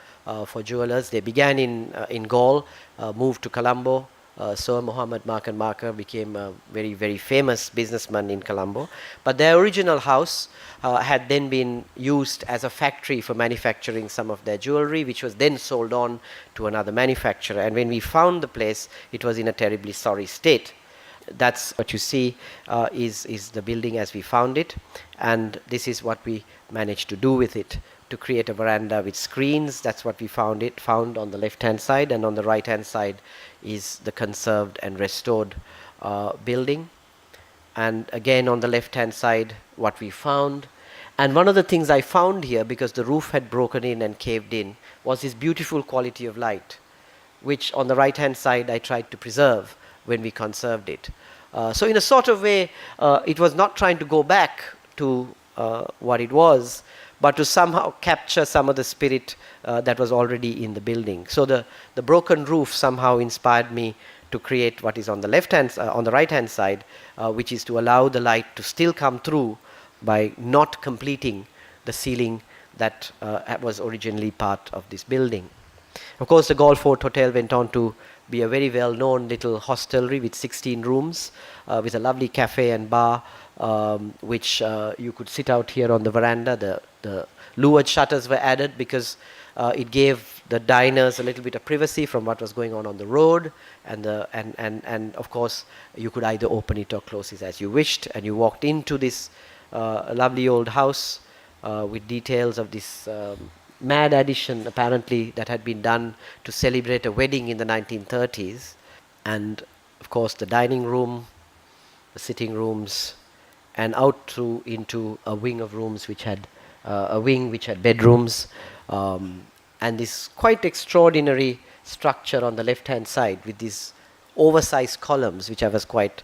for jewelers. They began in Gaul, moved to Colombo. Sir Muhammad Marker became a very, very famous businessman in Colombo. But their original house had then been used as a factory for manufacturing some of their jewelry, which was then sold on to another manufacturer. And when we found the place, it was in a terribly sorry state. That's what you see is the building as we found it. And this is what we managed to do with it, to create a veranda with screens. That's what we found on the left-hand side, and on the right-hand side is the conserved and restored building. And again on the left-hand side, what we found. And one of the things I found here, because the roof had broken in and caved in, was this beautiful quality of light, which on the right-hand side I tried to preserve when we conserved it. So in a sort of way, it was not trying to go back to what it was, but to somehow capture some of the spirit that was already in the building. So the broken roof somehow inspired me to create what is on the on the right-hand side, which is to allow the light to still come through by not completing the ceiling that was originally part of this building. Of course, the Gaul Fort Hotel went on to be a very well-known little hostelry with 16 rooms, with a lovely cafe and bar, which you could sit out here on the veranda. The lured shutters were added because it gave the diners a little bit of privacy from what was going on the road, and of course you could either open it or close it as you wished, and you walked into this lovely old house with details of this mad addition apparently that had been done to celebrate a wedding in the 1930s. And of course the dining room, the sitting rooms, and out through into a wing of rooms which had bedrooms, and this quite extraordinary structure on the left hand side with these oversized columns, which I was quite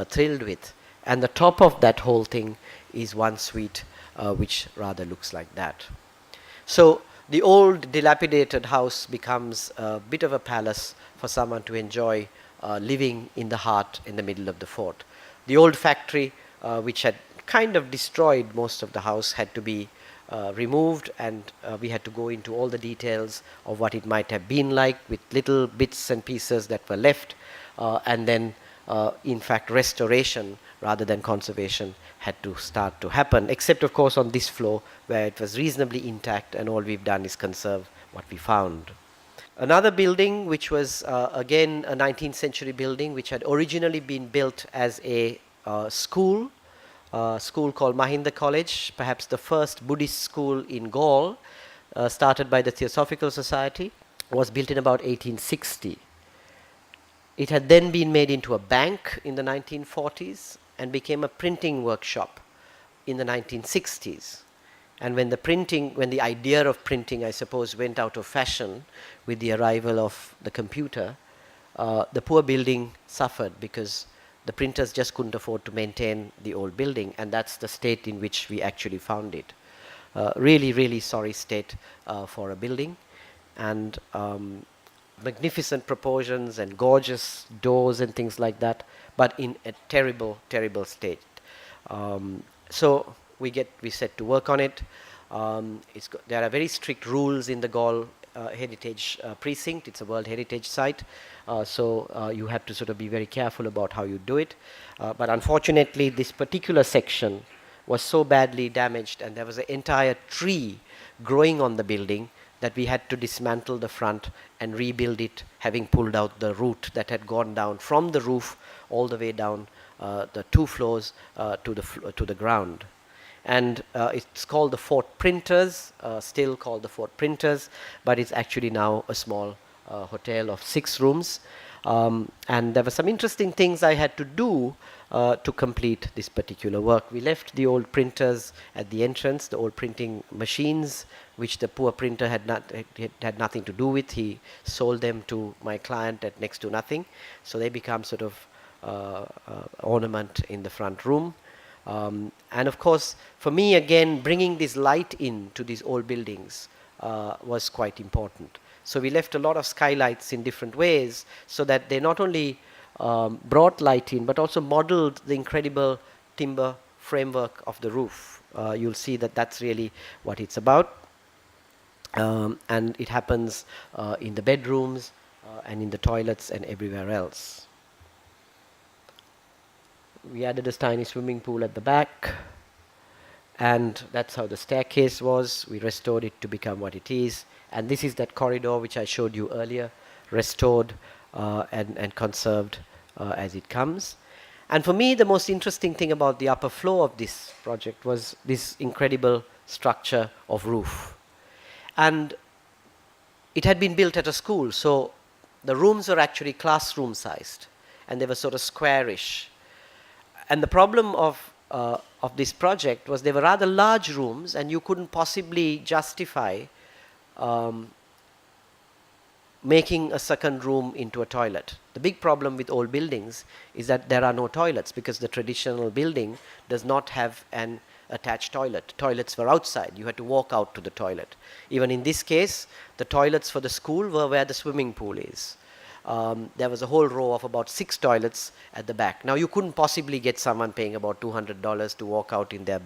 thrilled with. And the top of that whole thing is one suite which rather looks like that. So the old dilapidated house becomes a bit of a palace for someone to enjoy living in the heart, in the middle of the fort. The old factory, which had kind of destroyed most of the house, had to be removed, and we had to go into all the details of what it might have been like with little bits and pieces that were left, and then in fact, restoration rather than conservation had to start to happen, except, of course, on this floor where it was reasonably intact, and all we've done is conserve what we found. Another building, which was again a 19th century building, which had originally been built as a school called Mahinda College, perhaps the first Buddhist school in Gaul, started by the Theosophical Society, was built in about 1860. It had then been made into a bank in the 1940s and became a printing workshop in the 1960s. And when the idea of printing, I suppose, went out of fashion with the arrival of the computer, the poor building suffered because the printers just couldn't afford to maintain the old building, and that's the state in which we actually found it. Really, really sorry state for a building, and magnificent proportions and gorgeous doors and things like that, but in a terrible, terrible state. So we set to work on it. There are very strict rules in the Gaul heritage precinct. It's a World Heritage Site, so you have to sort of be very careful about how you do it. But unfortunately, this particular section was so badly damaged, and there was an entire tree growing on the building that we had to dismantle the front and rebuild it, having pulled out the root that had gone down from the roof all the way down the 2 floors to the ground. And it's called the Fort Printers, still called the Fort Printers, but it's actually now a small hotel of 6 rooms. And there were some interesting things I had to do to complete this particular work. We left the old printers at the entrance, the old printing machines, which the poor printer had nothing to do with. He sold them to my client at next to nothing. So they become sort of ornament in the front room. And of course, for me, again, bringing this light in to these old buildings was quite important. So we left a lot of skylights in different ways so that they not only brought light in, but also modeled the incredible timber framework of the roof. You'll see that that's really what it's about. And it happens in the bedrooms and in the toilets and everywhere else. We added a tiny swimming pool at the back, and that's how the staircase was. We restored it to become what it is. And this is that corridor which I showed you earlier, restored and conserved as it comes. And for me, the most interesting thing about the upper floor of this project was this incredible structure of roof. And it had been built at a school, so the rooms were actually classroom sized, and they were sort of squarish. And the problem of this project was they were rather large rooms, and you couldn't possibly justify making a second room into a toilet. The big problem with old buildings is that there are no toilets, because the traditional building does not have an attached toilet. Toilets were outside. You had to walk out to the toilet. Even in this case, the toilets for the school were where the swimming pool is. There was a whole row of about 6 toilets at the back. Now, you couldn't possibly get someone paying about $200 to walk out in their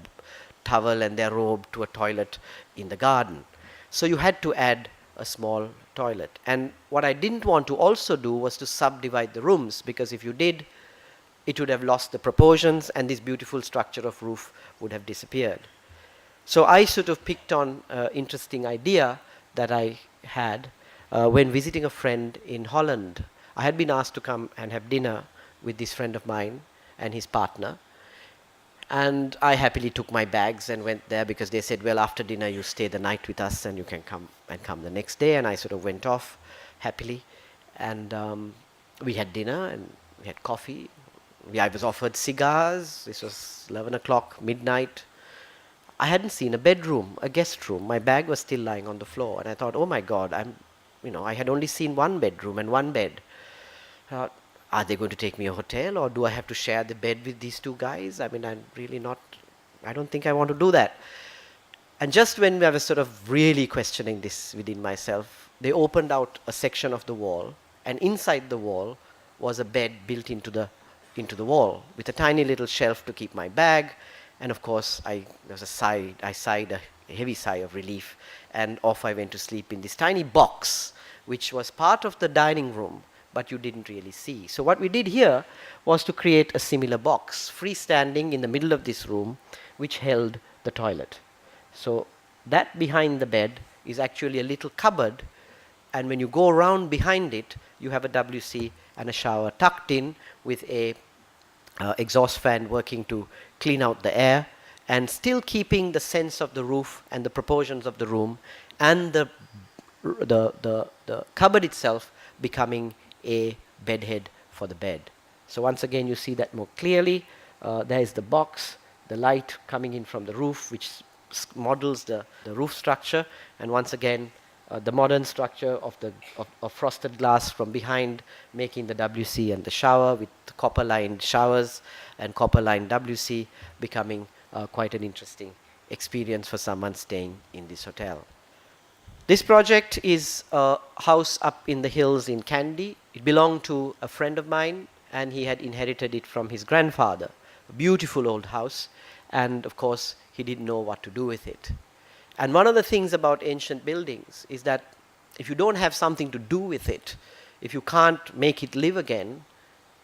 towel and their robe to a toilet in the garden. So you had to add a small toilet. And what I didn't want to also do was to subdivide the rooms, because if you did, it would have lost the proportions and this beautiful structure of roof would have disappeared. So I sort of picked on an interesting idea that I had when visiting a friend in Holland. I had been asked to come and have dinner with this friend of mine and his partner. And I happily took my bags and went there, because they said, well, after dinner you stay the night with us and you can come the next day. And I sort of went off happily. And we had dinner and we had coffee. I was offered cigars. This was 11 o'clock, midnight. I hadn't seen a bedroom, a guest room. My bag was still lying on the floor. And I thought, oh my God, I had only seen one bedroom and one bed. Are they going to take me a hotel, or do I have to share the bed with these 2 guys? I don't think I want to do that. And just when I was sort of really questioning this within myself, they opened out a section of the wall, and inside the wall was a bed built into the wall with a tiny little shelf to keep my bag. And of course, I sighed a heavy sigh of relief, and off I went to sleep in this tiny box, which was part of the dining room, but you didn't really see. So what we did here was to create a similar box, freestanding in the middle of this room, which held the toilet. So that behind the bed is actually a little cupboard, and when you go around behind it, you have a WC and a shower tucked in with a exhaust fan working to clean out the air, and still keeping the sense of the roof and the proportions of the room, and the cupboard itself becoming a bedhead for the bed. So once again you see that more clearly. There is the box, the light coming in from the roof, which models the roof structure, and once again the modern structure of frosted glass from behind, making the WC and the shower with copper lined showers and copper lined WC, becoming quite an interesting experience for someone staying in this hotel. This project is a house up in the hills in Kandy. It belonged to a friend of mine, and he had inherited it from his grandfather. A beautiful old house, and of course he didn't know what to do with it. And one of the things about ancient buildings is that if you don't have something to do with it, if you can't make it live again,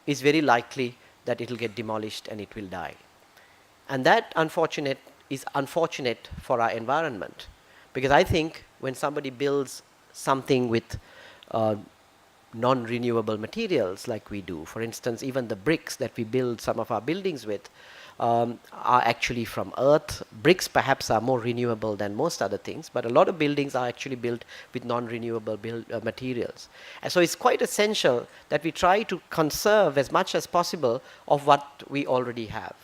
it's very likely that it will get demolished and it will die. And that is unfortunate for our environment, because I think when somebody builds something with non-renewable materials like we do, for instance, even the bricks that we build some of our buildings with are actually from earth. Bricks perhaps are more renewable than most other things, but a lot of buildings are actually built with non-renewable materials. And so it's quite essential that we try to conserve as much as possible of what we already have.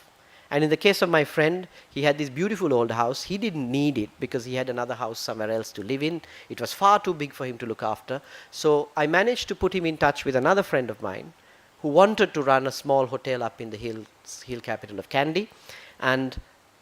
And in the case of my friend, he had this beautiful old house. He didn't need it because he had another house somewhere else to live in. It was far too big for him to look after. So I managed to put him in touch with another friend of mine who wanted to run a small hotel up in the hill capital of Kandy. And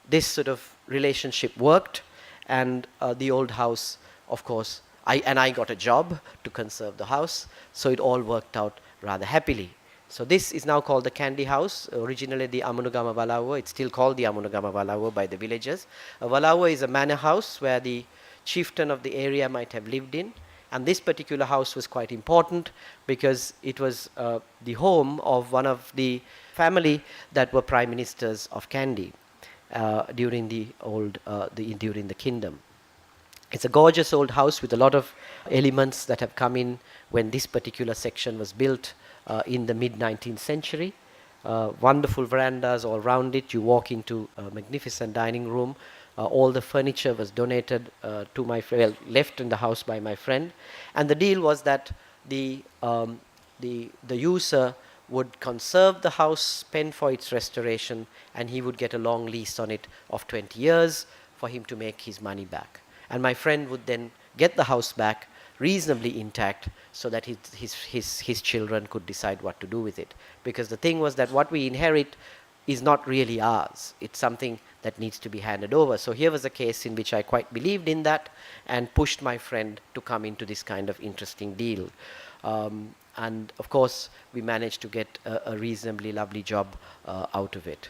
this sort of relationship worked. And the old house, of course, I got a job to conserve the house. So it all worked out rather happily. So this is now called the Kandy House, originally the Amunugama Valawa. It's still called the Amunugama Valawa by the villagers. A Valawa is a manor house where the chieftain of the area might have lived in. And this particular house was quite important because it was the home of one of the family that were prime ministers of Kandy during the kingdom. It's a gorgeous old house with a lot of elements that have come in when this particular section was built in the mid-19th century. Wonderful verandas all around it. You walk into a magnificent dining room. All the furniture was donated to my friend, left in the house by my friend. And the deal was that the user would conserve the house, spend for its restoration, and he would get a long lease on it of 20 years for him to make his money back. And my friend would then get the house back reasonably intact so that his children could decide what to do with it. Because the thing was that what we inherit is not really ours. It's something that needs to be handed over. So here was a case in which I quite believed in that and pushed my friend to come into this kind of interesting deal. And of course, we managed to get a reasonably lovely job out of it.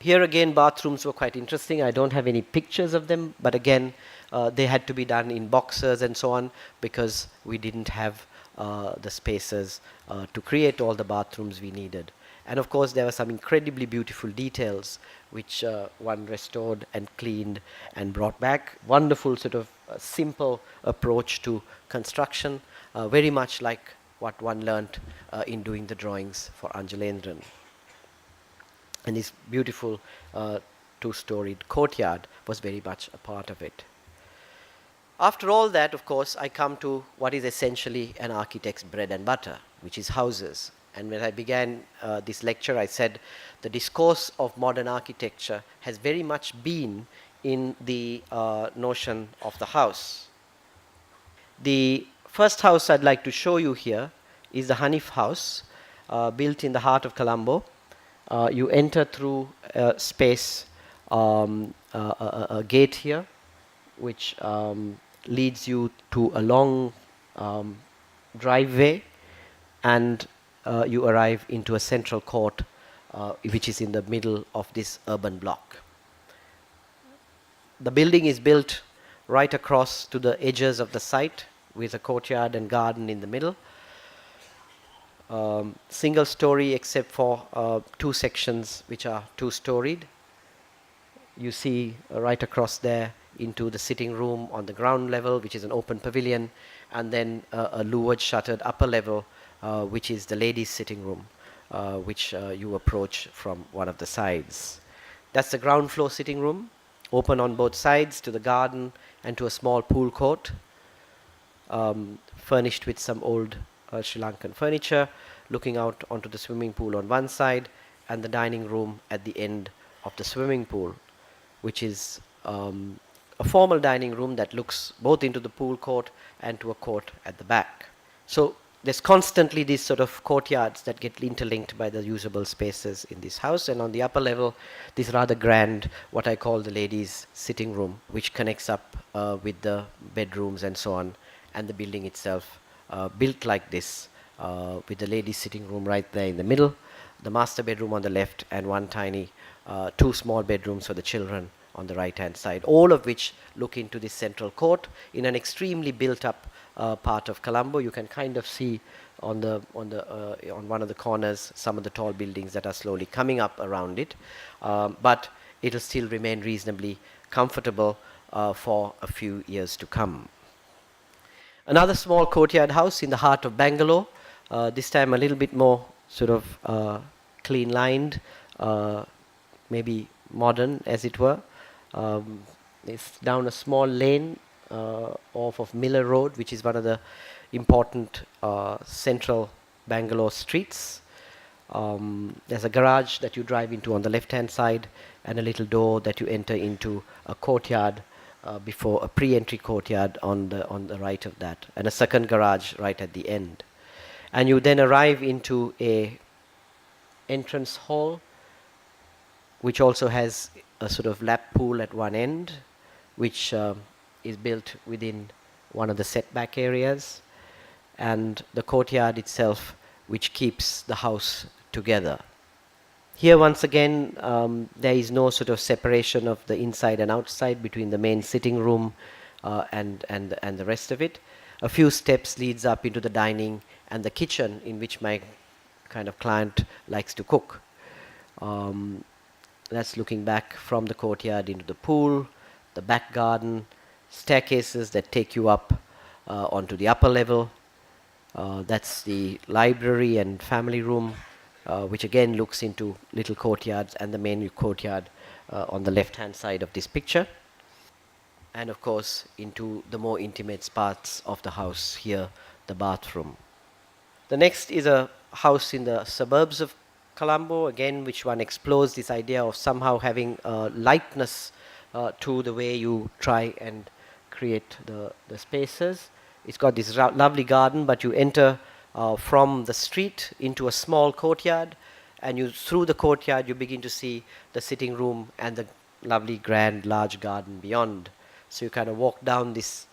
Here again, bathrooms were quite interesting. I don't have any pictures of them, but again, they had to be done in boxes and so on because we didn't have the spaces to create all the bathrooms we needed. And of course, there were some incredibly beautiful details which one restored and cleaned and brought back. Wonderful sort of simple approach to construction, very much like what one learnt in doing the drawings for Anjalendran. And this beautiful two-storied courtyard was very much a part of it. After all that, of course, I come to what is essentially an architect's bread and butter, which is houses. And when I began this lecture, I said the discourse of modern architecture has very much been in the notion of the house. The first house I'd like to show you here is the Hanif House, built in the heart of Colombo. You enter through a space, a gate here, which leads you to a long driveway, and you arrive into a central court, which is in the middle of this urban block. The building is built right across to the edges of the site with a courtyard and garden in the middle. Single story except for two sections which are two-storied. You see right across there into the sitting room on the ground level, which is an open pavilion, and then a louvered shuttered upper level, which is the ladies' sitting room, which you approach from one of the sides. That's the ground floor sitting room, open on both sides to the garden and to a small pool court, furnished with some old Sri Lankan furniture, looking out onto the swimming pool on one side and the dining room at the end of the swimming pool, which is a formal dining room that looks both into the pool court and to a court at the back. So there's constantly these sort of courtyards that get interlinked by the usable spaces in this house. And on the upper level, this rather grand, what I call the ladies' sitting room, which connects up with the bedrooms and so on, and the building itself built like this, with the ladies' sitting room right there in the middle, the master bedroom on the left, and one tiny, two small bedrooms for the children on the right hand side, all of which look into this central court in an extremely built up part of Colombo. You can kind of see on one of the corners some of the tall buildings that are slowly coming up around it, but it'll still remain reasonably comfortable for a few years to come. Another small courtyard house in the heart of Bangalore, this time a little bit more sort of clean lined, maybe modern as it were. It's down a small lane off of Miller Road, which is one of the important central Bangalore streets. There's a garage that you drive into on the left hand side and a little door that you enter into a courtyard before a pre-entry courtyard on the right of that, and a second garage right at the end. And you then arrive into a entrance hall, which also has a sort of lap pool at one end, which is built within one of the setback areas, and the courtyard itself, which keeps the house together. Here once again, there is no sort of separation of the inside and outside between the main sitting room and the rest of it. A few steps leads up into the dining and the kitchen, in which my kind of client likes to cook. That's looking back from the courtyard into the pool, the back garden, staircases that take you up onto the upper level. That's the library and family room, which again looks into little courtyards and the main courtyard on the left hand side of this picture. And of course into the more intimate parts of the house here, the bathroom. The next is a house in the suburbs of Colombo, again, which one explores this idea of somehow having lightness to the way you try and create the spaces. It's got this lovely garden, but you enter from the street into a small courtyard, and you through the courtyard you begin to see the sitting room and the lovely grand large garden beyond. So you kind of walk down this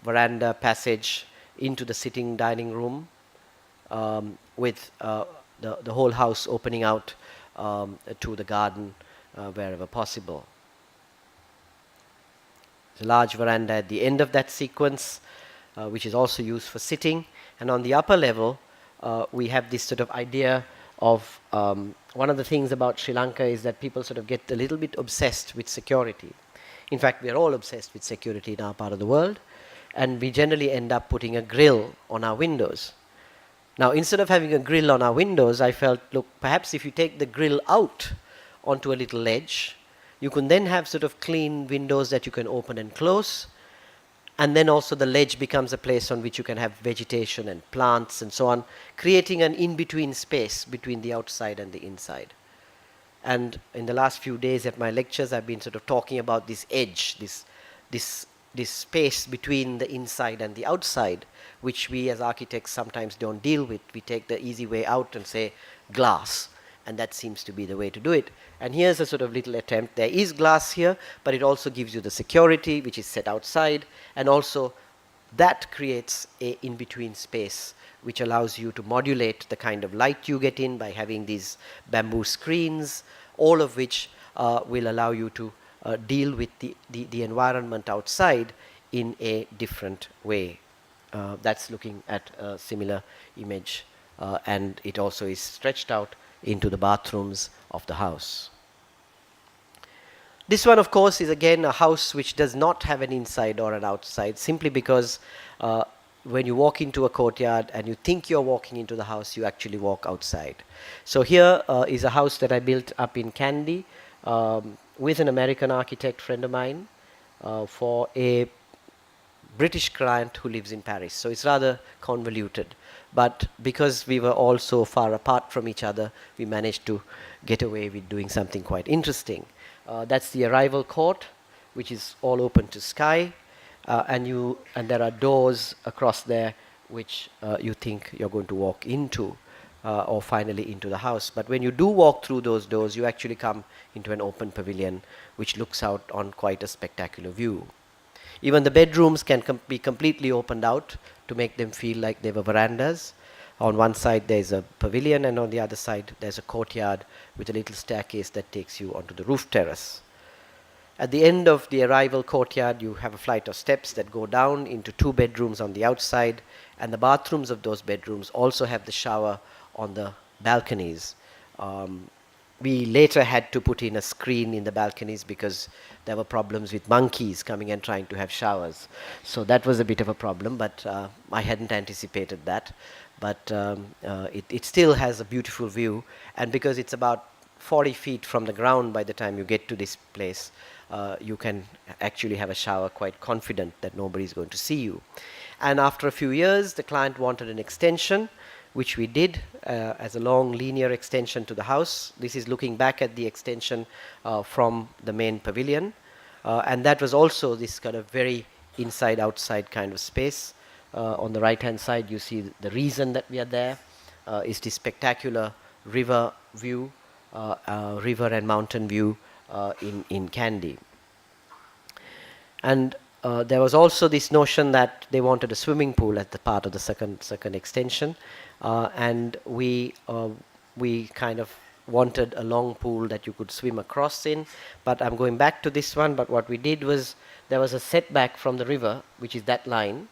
veranda passage into the sitting dining room, with the whole house opening out to the garden wherever possible. There's a large veranda at the end of that sequence, which is also used for sitting. And on the upper level, we have this sort of idea of one of the things about Sri Lanka is that people sort of get a little bit obsessed with security. In fact, we are all obsessed with security in our part of the world, and we generally end up putting a grill on our windows. Now, instead of having a grill on our windows, I felt, look, perhaps if you take the grill out onto a little ledge, you can then have sort of clean windows that you can open and close, and then also the ledge becomes a place on which you can have vegetation and plants and so on, creating an in-between space between the outside and the inside. And in the last few days at my lectures, I've been sort of talking about this edge, this space between the inside and the outside, which we as architects sometimes don't deal with. We take the easy way out and say glass, and that seems to be the way to do it. And here's a sort of little attempt. There is glass here, but it also gives you the security, which is set outside, and also that creates a in-between space, which allows you to modulate the kind of light you get in by having these bamboo screens, all of which will allow you to deal with the environment outside in a different way. That's looking at a similar image, and it also is stretched out into the bathrooms of the house. This one, of course, is again a house which does not have an inside or an outside, simply because when you walk into a courtyard and you think you're walking into the house, you actually walk outside. So here is a house that I built up in Kandy with an American architect friend of mine for a British client who lives in Paris. So it's rather convoluted. But because we were all so far apart from each other, we managed to get away with doing something quite interesting. That's the arrival court, which is all open to sky, and there are doors across there which you think you're going to walk into, or finally into the house. But when you do walk through those doors, you actually come into an open pavilion which looks out on quite a spectacular view. Even the bedrooms can be completely opened out to make them feel like they were verandas. On one side there's a pavilion, and on the other side there's a courtyard with a little staircase that takes you onto the roof terrace. At the end of the arrival courtyard, you have a flight of steps that go down into 2 bedrooms on the outside, and the bathrooms of those bedrooms also have the shower on the balconies. We later had to put in a screen in the balconies because there were problems with monkeys coming and trying to have showers. So that was a bit of a problem, but I hadn't anticipated that. But it still has a beautiful view, and because it's about 40 feet from the ground by the time you get to this place, you can actually have a shower quite confident that nobody is going to see you. And after a few years, the client wanted an extension, which we did as a long linear extension to the house. This is looking back at the extension from the main pavilion. And that was also this kind of very inside-outside kind of space. On the right-hand side, you see the reason that we are there is this spectacular river view, river and mountain view in Kandy. And there was also this notion that they wanted a swimming pool at the part of the second extension, and we kind of wanted a long pool that you could swim across in. But I'm going back to this one. But what we did was, there was a setback from the river, which is that line,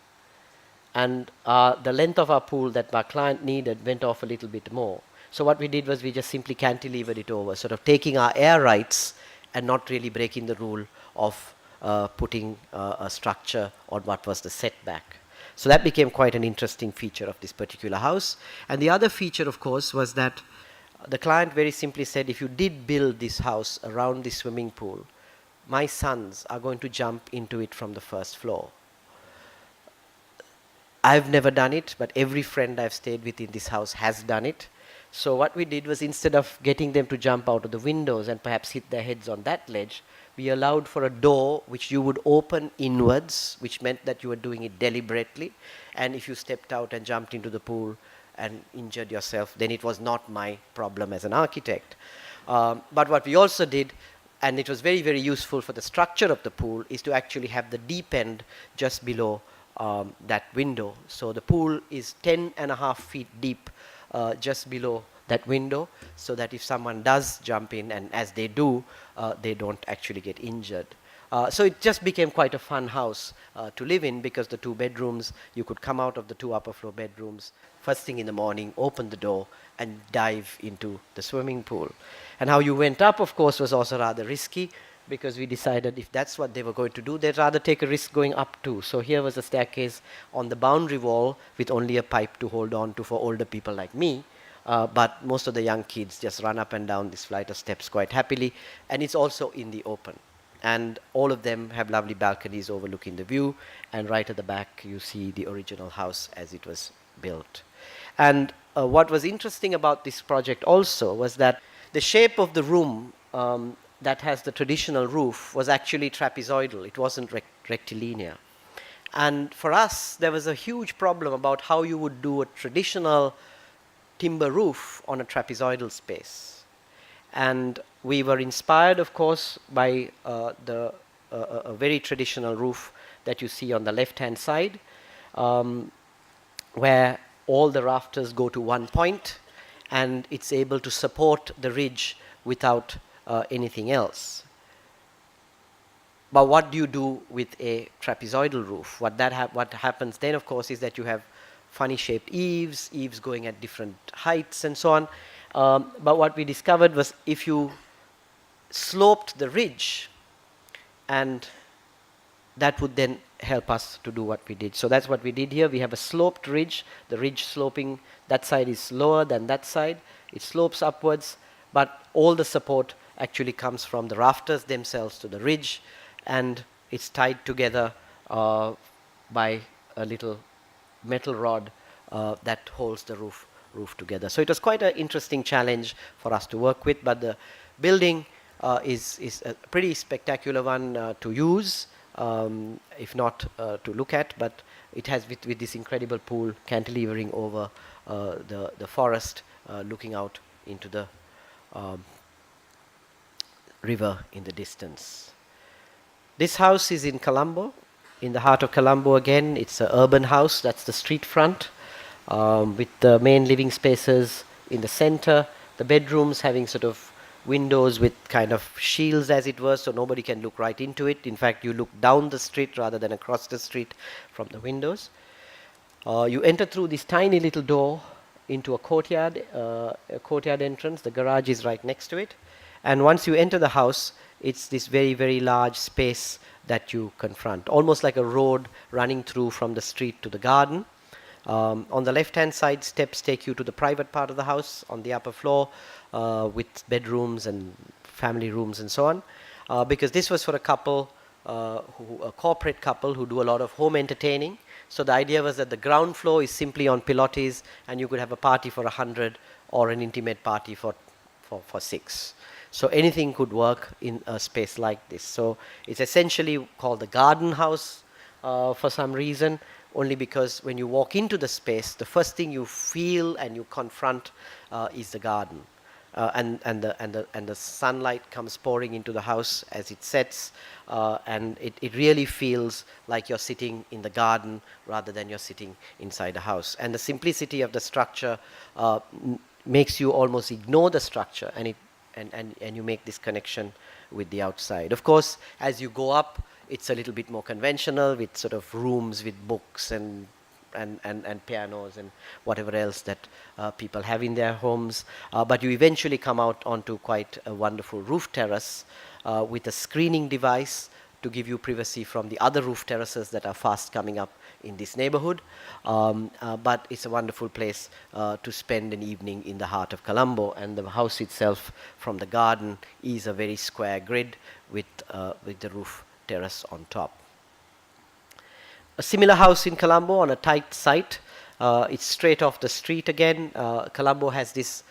and the length of our pool that our client needed went off a little bit more. So what we did was we just simply cantilevered it over, sort of taking our air rights and not really breaking the rule of putting a structure on what was the setback. So that became quite an interesting feature of this particular house. And the other feature, of course, was that the client very simply said, if you did build this house around the swimming pool, my sons are going to jump into it from the first floor. I've never done it, but every friend I've stayed with in this house has done it. So what we did was, instead of getting them to jump out of the windows and perhaps hit their heads on that ledge, we allowed for a door which you would open inwards, which meant that you were doing it deliberately. And if you stepped out and jumped into the pool and injured yourself, then it was not my problem as an architect. But what we also did, and it was very, very useful for the structure of the pool, is to actually have the deep end just below that window. So the pool is 10.5 feet deep just below that window, so that if someone does jump in, and as they do, they don't actually get injured. So it just became quite a fun house to live in, because the 2 bedrooms, you could come out of the 2 upper floor bedrooms first thing in the morning, open the door, and dive into the swimming pool. And how you went up, of course, was also rather risky, because we decided if that's what they were going to do, they'd rather take a risk going up too. So here was a staircase on the boundary wall with only a pipe to hold on to for older people like me. But most of the young kids just run up and down this flight of steps quite happily. And it's also in the open. And all of them have lovely balconies overlooking the view. And right at the back, you see the original house as it was built. And what was interesting about this project also was that the shape of the room that has the traditional roof was actually trapezoidal. It wasn't rectilinear. And for us, there was a huge problem about how you would do a traditional timber roof on a trapezoidal space. And we were inspired, of course, by a very traditional roof that you see on the left-hand side, where all the rafters go to one point, and it's able to support the ridge without anything else. But what do you do with a trapezoidal roof? What happens then, of course, is that you have funny shaped eaves going at different heights and so on. But what we discovered was if you sloped the ridge, and that would then help us to do what we did. So that's what we did here. We have a sloped ridge, the ridge sloping, that side is lower than that side. It slopes upwards, but all the support actually comes from the rafters themselves to the ridge, and it's tied together by a little metal rod that holds the roof together. So it was quite an interesting challenge for us to work with, but the building is a pretty spectacular one to use, if not to look at, but it has with this incredible pool cantilevering over the forest, looking out into the river in the distance. This house is in Colombo, in the heart of Colombo again. It's an urban house, that's the street front, with the main living spaces in the center, the bedrooms having sort of windows with kind of shields, as it were, so nobody can look right into it. In fact, you look down the street rather than across the street from the windows. You enter through this tiny little door into a courtyard entrance. The garage is right next to it. And once you enter the house, it's this very, very large space that you confront, almost like a road running through from the street to the garden. On the left-hand side, steps take you to the private part of the house on the upper floor, with bedrooms and family rooms and so on. Because this was for a couple, a corporate couple who do a lot of home entertaining. So the idea was that the ground floor is simply on pilates, and you could have a party for 100 or an intimate party for 6. So anything could work in a space like this. So it's essentially called the garden house for some reason, only because when you walk into the space, the first thing you feel and you confront is the garden. And the sunlight comes pouring into the house as it sets, and it really feels like you're sitting in the garden rather than you're sitting inside the house. And the simplicity of the structure makes you almost ignore the structure, and you make this connection with the outside. Of course, as you go up, it's a little bit more conventional, with sort of rooms with books and pianos and whatever else that people have in their homes. But you eventually come out onto quite a wonderful roof terrace with a screening device to give you privacy from the other roof terraces that are fast coming up in this neighborhood. But it's a wonderful place to spend an evening in the heart of Colombo, and the house itself from the garden is a very square grid with the roof terrace on top. A similar house in Colombo on a tight site. It's straight off the street again. Colombo has this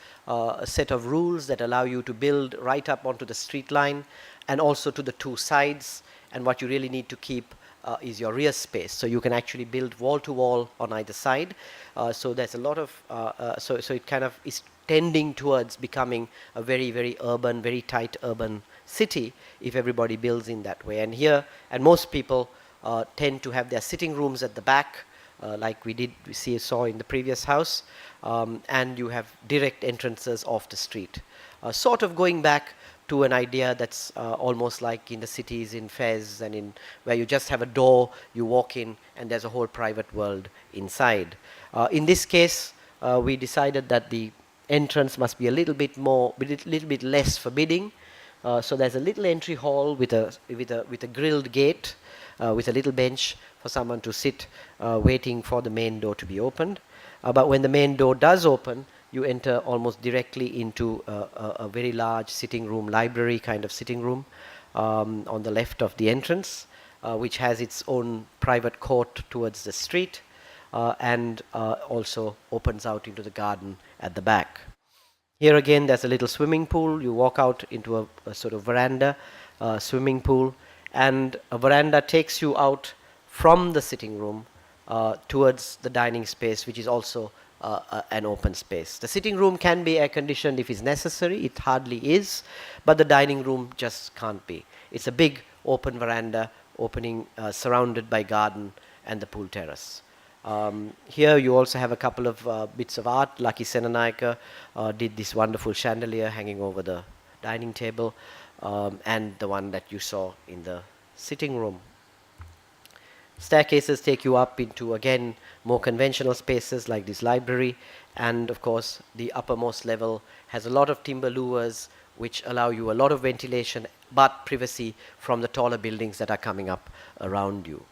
set of rules that allow you to build right up onto the street line and also to the two sides. And what you really need to keep is your rear space. So you can actually build wall to wall on either side. So there's a lot of, so it kind of is tending towards becoming a very, very urban, very tight urban city if everybody builds in that way. And here, and most people tend to have their sitting rooms at the back, like we saw in the previous house, and you have direct entrances off the street. Sort of going back to an idea that's almost like in the cities in Fez and in where you just have a door, you walk in, and there's a whole private world inside. In this case, we decided that the entrance must be a little bit less forbidding. So there's a little entry hall with a grilled gate, with a little bench for someone to sit, waiting for the main door to be opened. But when the main door does open, you enter almost directly into a very large sitting room, library kind of sitting room, on the left of the entrance, which has its own private court towards the street, and also opens out into the garden at the back. Here again, there's a little swimming pool. You walk out into a sort of veranda, swimming pool, and a veranda takes you out from the sitting room towards the dining space, which is also an open space. The sitting room can be air conditioned if it's necessary. It hardly is, but the dining room just can't be. It's a big open veranda opening, surrounded by garden and the pool terrace. Here you also have a couple of bits of art. Lucky Senanayaka did this wonderful chandelier hanging over the dining table, and the one that you saw in the sitting room. Staircases take you up into, again, more conventional spaces like this library, and of course the uppermost level has a lot of timber louvers which allow you a lot of ventilation but privacy from the taller buildings that are coming up around you.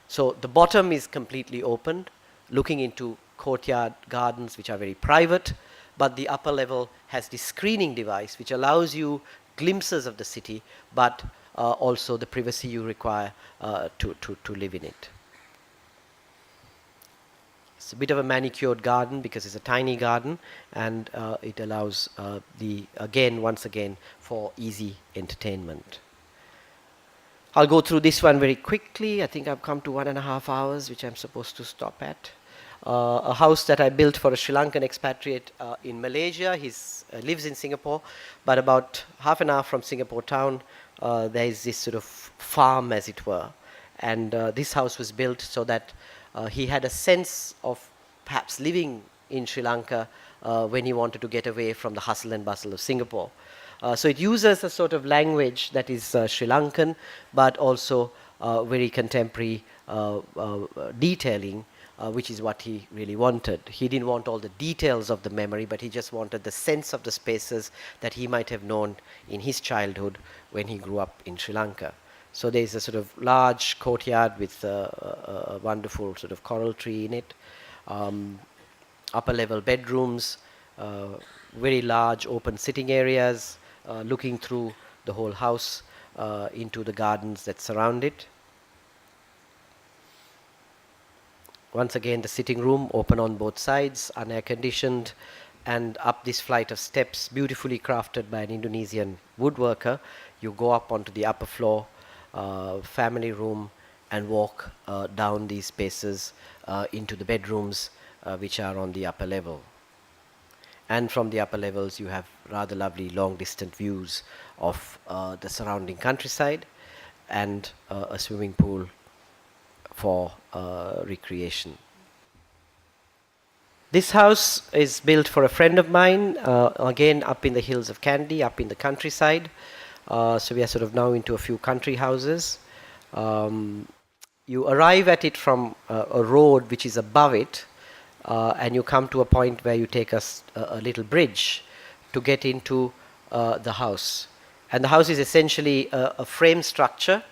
So the bottom is completely opened, looking into courtyard gardens which are very private, but the upper level has this screening device which allows you glimpses of the city, but also the privacy you require to live in it. It's a bit of a manicured garden because it's a tiny garden, and it allows once again, for easy entertainment. I'll go through this one very quickly. I think I've come to 1.5 hours, which I'm supposed to stop at. A house that I built for a Sri Lankan expatriate in Malaysia. He lives in Singapore, but about half an hour from Singapore town, there is this sort of farm, as it were. And this house was built so that he had a sense of perhaps living in Sri Lanka when he wanted to get away from the hustle and bustle of Singapore. So it uses a sort of language that is Sri Lankan, but also very contemporary detailing, which is what he really wanted. He didn't want all the details of the memory, but he just wanted the sense of the spaces that he might have known in his childhood when he grew up in Sri Lanka. So there is a sort of large courtyard with a wonderful sort of coral tree in it, upper level bedrooms, very large open sitting areas, looking through the whole house into the gardens that surround it. Once again, the sitting room open on both sides, unair conditioned, and up this flight of steps, beautifully crafted by an Indonesian woodworker, you go up onto the upper floor, family room, and walk down these spaces into the bedrooms which are on the upper level. And from the upper levels you have rather lovely long distant views of the surrounding countryside and a swimming pool for recreation. This house is built for a friend of mine, again up in the hills of Kandy, up in the countryside. So we are sort of now into a few country houses. You arrive at it from a road which is above it, and you come to a point where you take a little bridge to get into the house. And the house is essentially a frame structure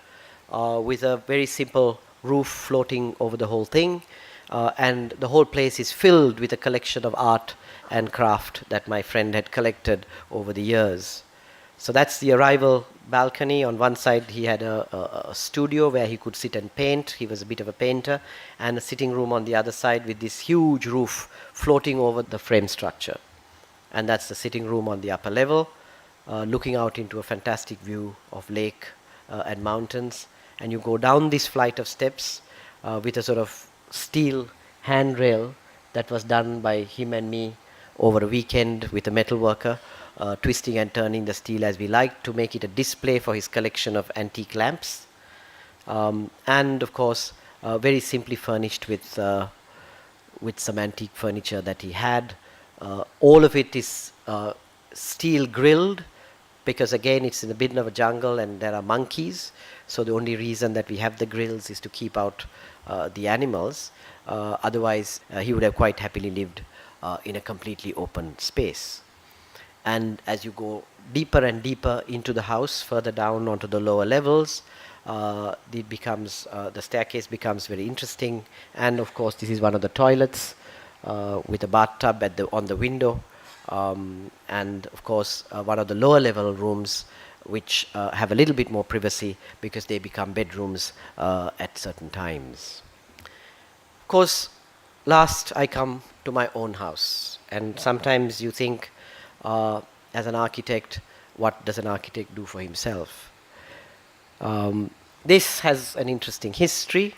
with a very simple roof floating over the whole thing, and the whole place is filled with a collection of art and craft that my friend had collected over the years. So that's the arrival balcony. On one side he had a studio where he could sit and paint. He was a bit of a painter. And a sitting room on the other side with this huge roof floating over the frame structure. And that's the sitting room on the upper level, looking out into a fantastic view of lake and mountains. And you go down this flight of steps with a sort of steel handrail that was done by him and me over a weekend with a metal worker, twisting and turning the steel as we like to make it a display for his collection of antique lamps. And of course, very simply furnished with some antique furniture that he had. All of it is steel grilled, because again it's in the middle of a jungle and there are monkeys, so the only reason that we have the grills is to keep out the animals. Otherwise he would have quite happily lived in a completely open space. And as you go deeper and deeper into the house, further down onto the lower levels, the staircase becomes very interesting. And of course this is one of the toilets with a bathtub on the window. And of course one of the lower level rooms which have a little bit more privacy because they become bedrooms at certain times. Of course, last I come to my own house, and sometimes you think as an architect, what does an architect do for himself? This has an interesting history.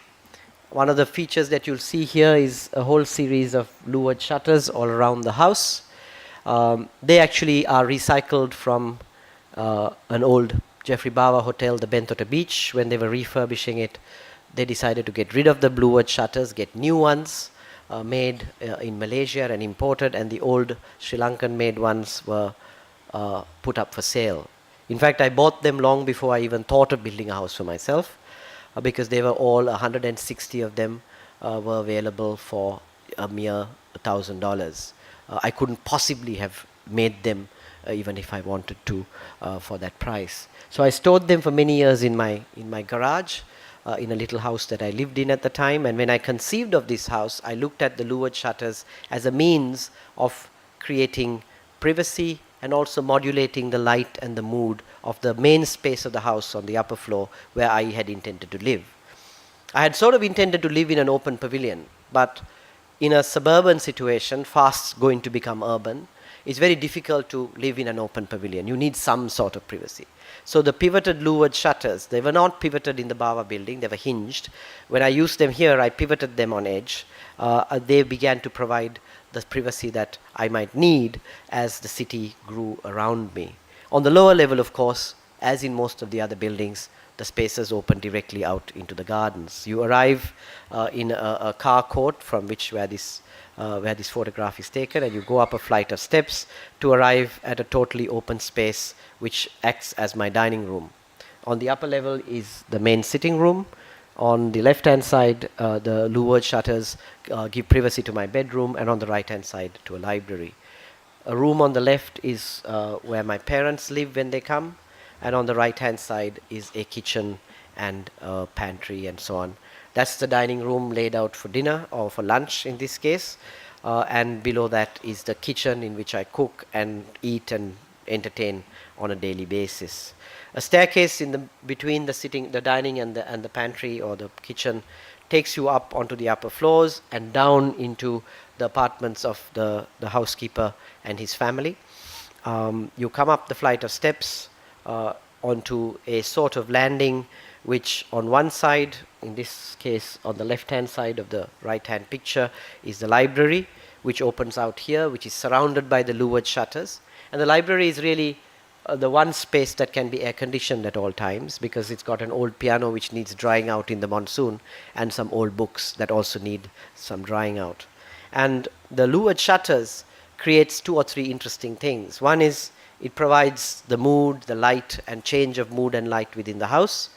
One of the features that you'll see here is a whole series of louvered shutters all around the house. They actually are recycled from an old Geoffrey Bawa hotel, the Bentota Beach. When they were refurbishing it, they decided to get rid of the blueword shutters, get new ones made in Malaysia and imported, and the old Sri Lankan made ones were put up for sale. In fact, I bought them long before I even thought of building a house for myself, because they were all 160 of them were available for a mere $1,000. I couldn't possibly have made them even if I wanted to for that price. So I stored them for many years in my garage, in a little house that I lived in at the time. And when I conceived of this house, I looked at the louvered shutters as a means of creating privacy and also modulating the light and the mood of the main space of the house on the upper floor where I had intended to live. I had sort of intended to live in an open pavilion, but in a suburban situation, fast going to become urban, it's very difficult to live in an open pavilion. You need some sort of privacy. So the pivoted louvered shutters, they were not pivoted in the Bawa building, they were hinged. When I used them here, I pivoted them on edge. They began to provide the privacy that I might need as the city grew around me. On the lower level, of course, as in most of the other buildings, the spaces open directly out into the gardens. You arrive in a car court from where this photograph is taken, and you go up a flight of steps to arrive at a totally open space which acts as my dining room. On the upper level is the main sitting room. On the left hand side, the louvered shutters give privacy to my bedroom, and on the right hand side to a library. A room on the left is where my parents live when they come, and on the right hand side is a kitchen and a pantry and so on. That's the dining room laid out for dinner or for lunch in this case, and below that is the kitchen in which I cook and eat and entertain on a daily basis. A staircase between the dining and the pantry or the kitchen takes you up onto the upper floors and down into the apartments of the housekeeper and his family. You come up the flight of steps onto a sort of landing which on one side, in this case on the left hand side of the right hand picture, is the library, which opens out here, which is surrounded by the louvered shutters. And the library is really the one space that can be air conditioned at all times, because it's got an old piano which needs drying out in the monsoon, and some old books that also need some drying out. And the louvered shutters creates two or three interesting things. One is it provides the mood, the light, and change of mood and light within the house.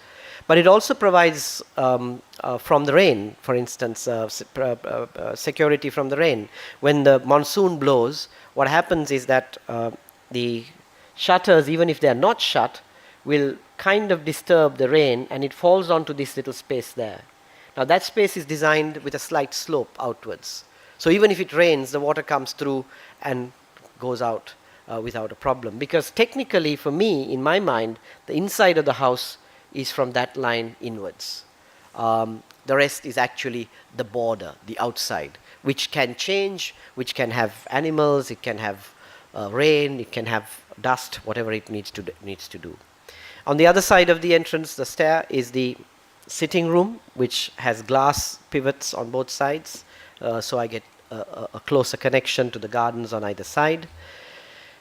But it also provides from the rain, for instance, security from the rain. When the monsoon blows, what happens is that the shutters, even if they are not shut, will kind of disturb the rain, and it falls onto this little space there. Now that space is designed with a slight slope outwards. So even if it rains, the water comes through and goes out without a problem. Because technically, for me, in my mind, the inside of the house is from that line inwards. The rest is actually the border, the outside, which can change, which can have animals, it can have rain, it can have dust, whatever it needs to do. On the other side of the entrance, the stair, is the sitting room, which has glass pivots on both sides, so I get a closer connection to the gardens on either side.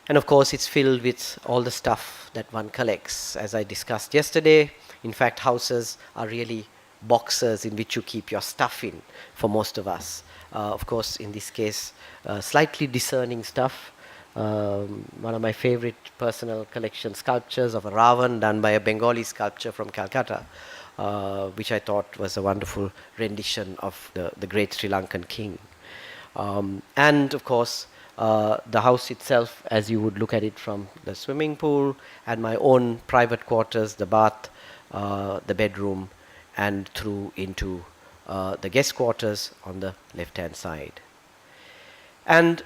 And of course, it's filled with all the stuff that one collects. As I discussed yesterday, in fact, houses are really boxes in which you keep your stuff in for most of us. Of course, in this case, slightly discerning stuff. One of my favorite personal collection sculptures of a Ravan done by a Bengali sculptor from Calcutta, which I thought was a wonderful rendition of the great Sri Lankan king. And of course, the house itself, as you would look at it from the swimming pool, and my own private quarters, the bath, the bedroom, and through into the guest quarters on the left-hand side. And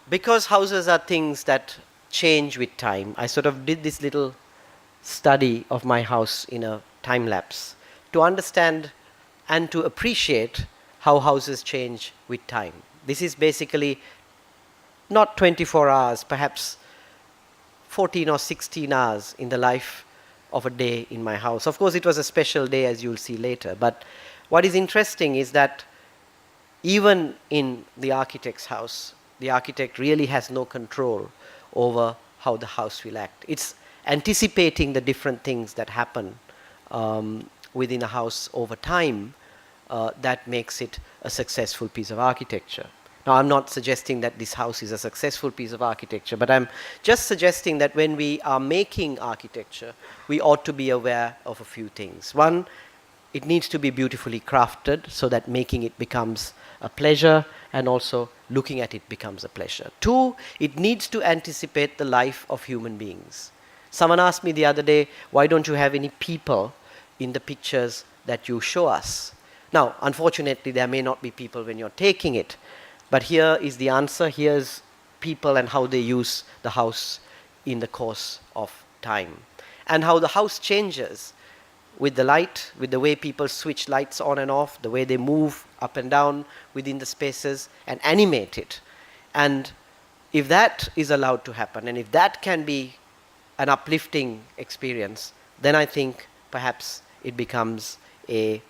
because houses are things that change with time, I sort of did this little study of my house in a time lapse to understand and to appreciate how houses change with time. This is basically not 24 hours, perhaps 14 or 16 hours in the life of a day in my house. Of course, it was a special day, as you'll see later. But what is interesting is that even in the architect's house, the architect really has no control over how the house will act. It's anticipating the different things that happen within a house over time that makes it a successful piece of architecture. Now, I'm not suggesting that this house is a successful piece of architecture, but I'm just suggesting that when we are making architecture, we ought to be aware of a few things. One, it needs to be beautifully crafted so that making it becomes a pleasure and also looking at it becomes a pleasure. Two, it needs to anticipate the life of human beings. Someone asked me the other day, why don't you have any people in the pictures that you show us? Now, unfortunately, there may not be people when you're taking it, but here is the answer. Here's people and how they use the house in the course of time, and how the house changes with the light, with the way people switch lights on and off, the way they move up and down within the spaces and animate it. And if that is allowed to happen, and if that can be an uplifting experience, then I think perhaps it becomes a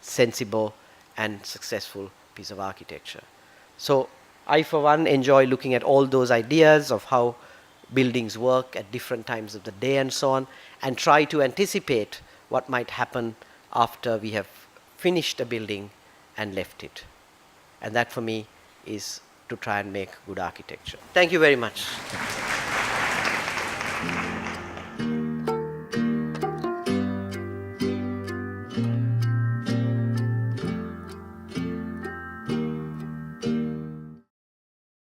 sensible and successful piece of architecture. So I, for one, enjoy looking at all those ideas of how buildings work at different times of the day and so on, and try to anticipate what might happen after we have finished a building and left it. And that, for me, is to try and make good architecture. Thank you very much.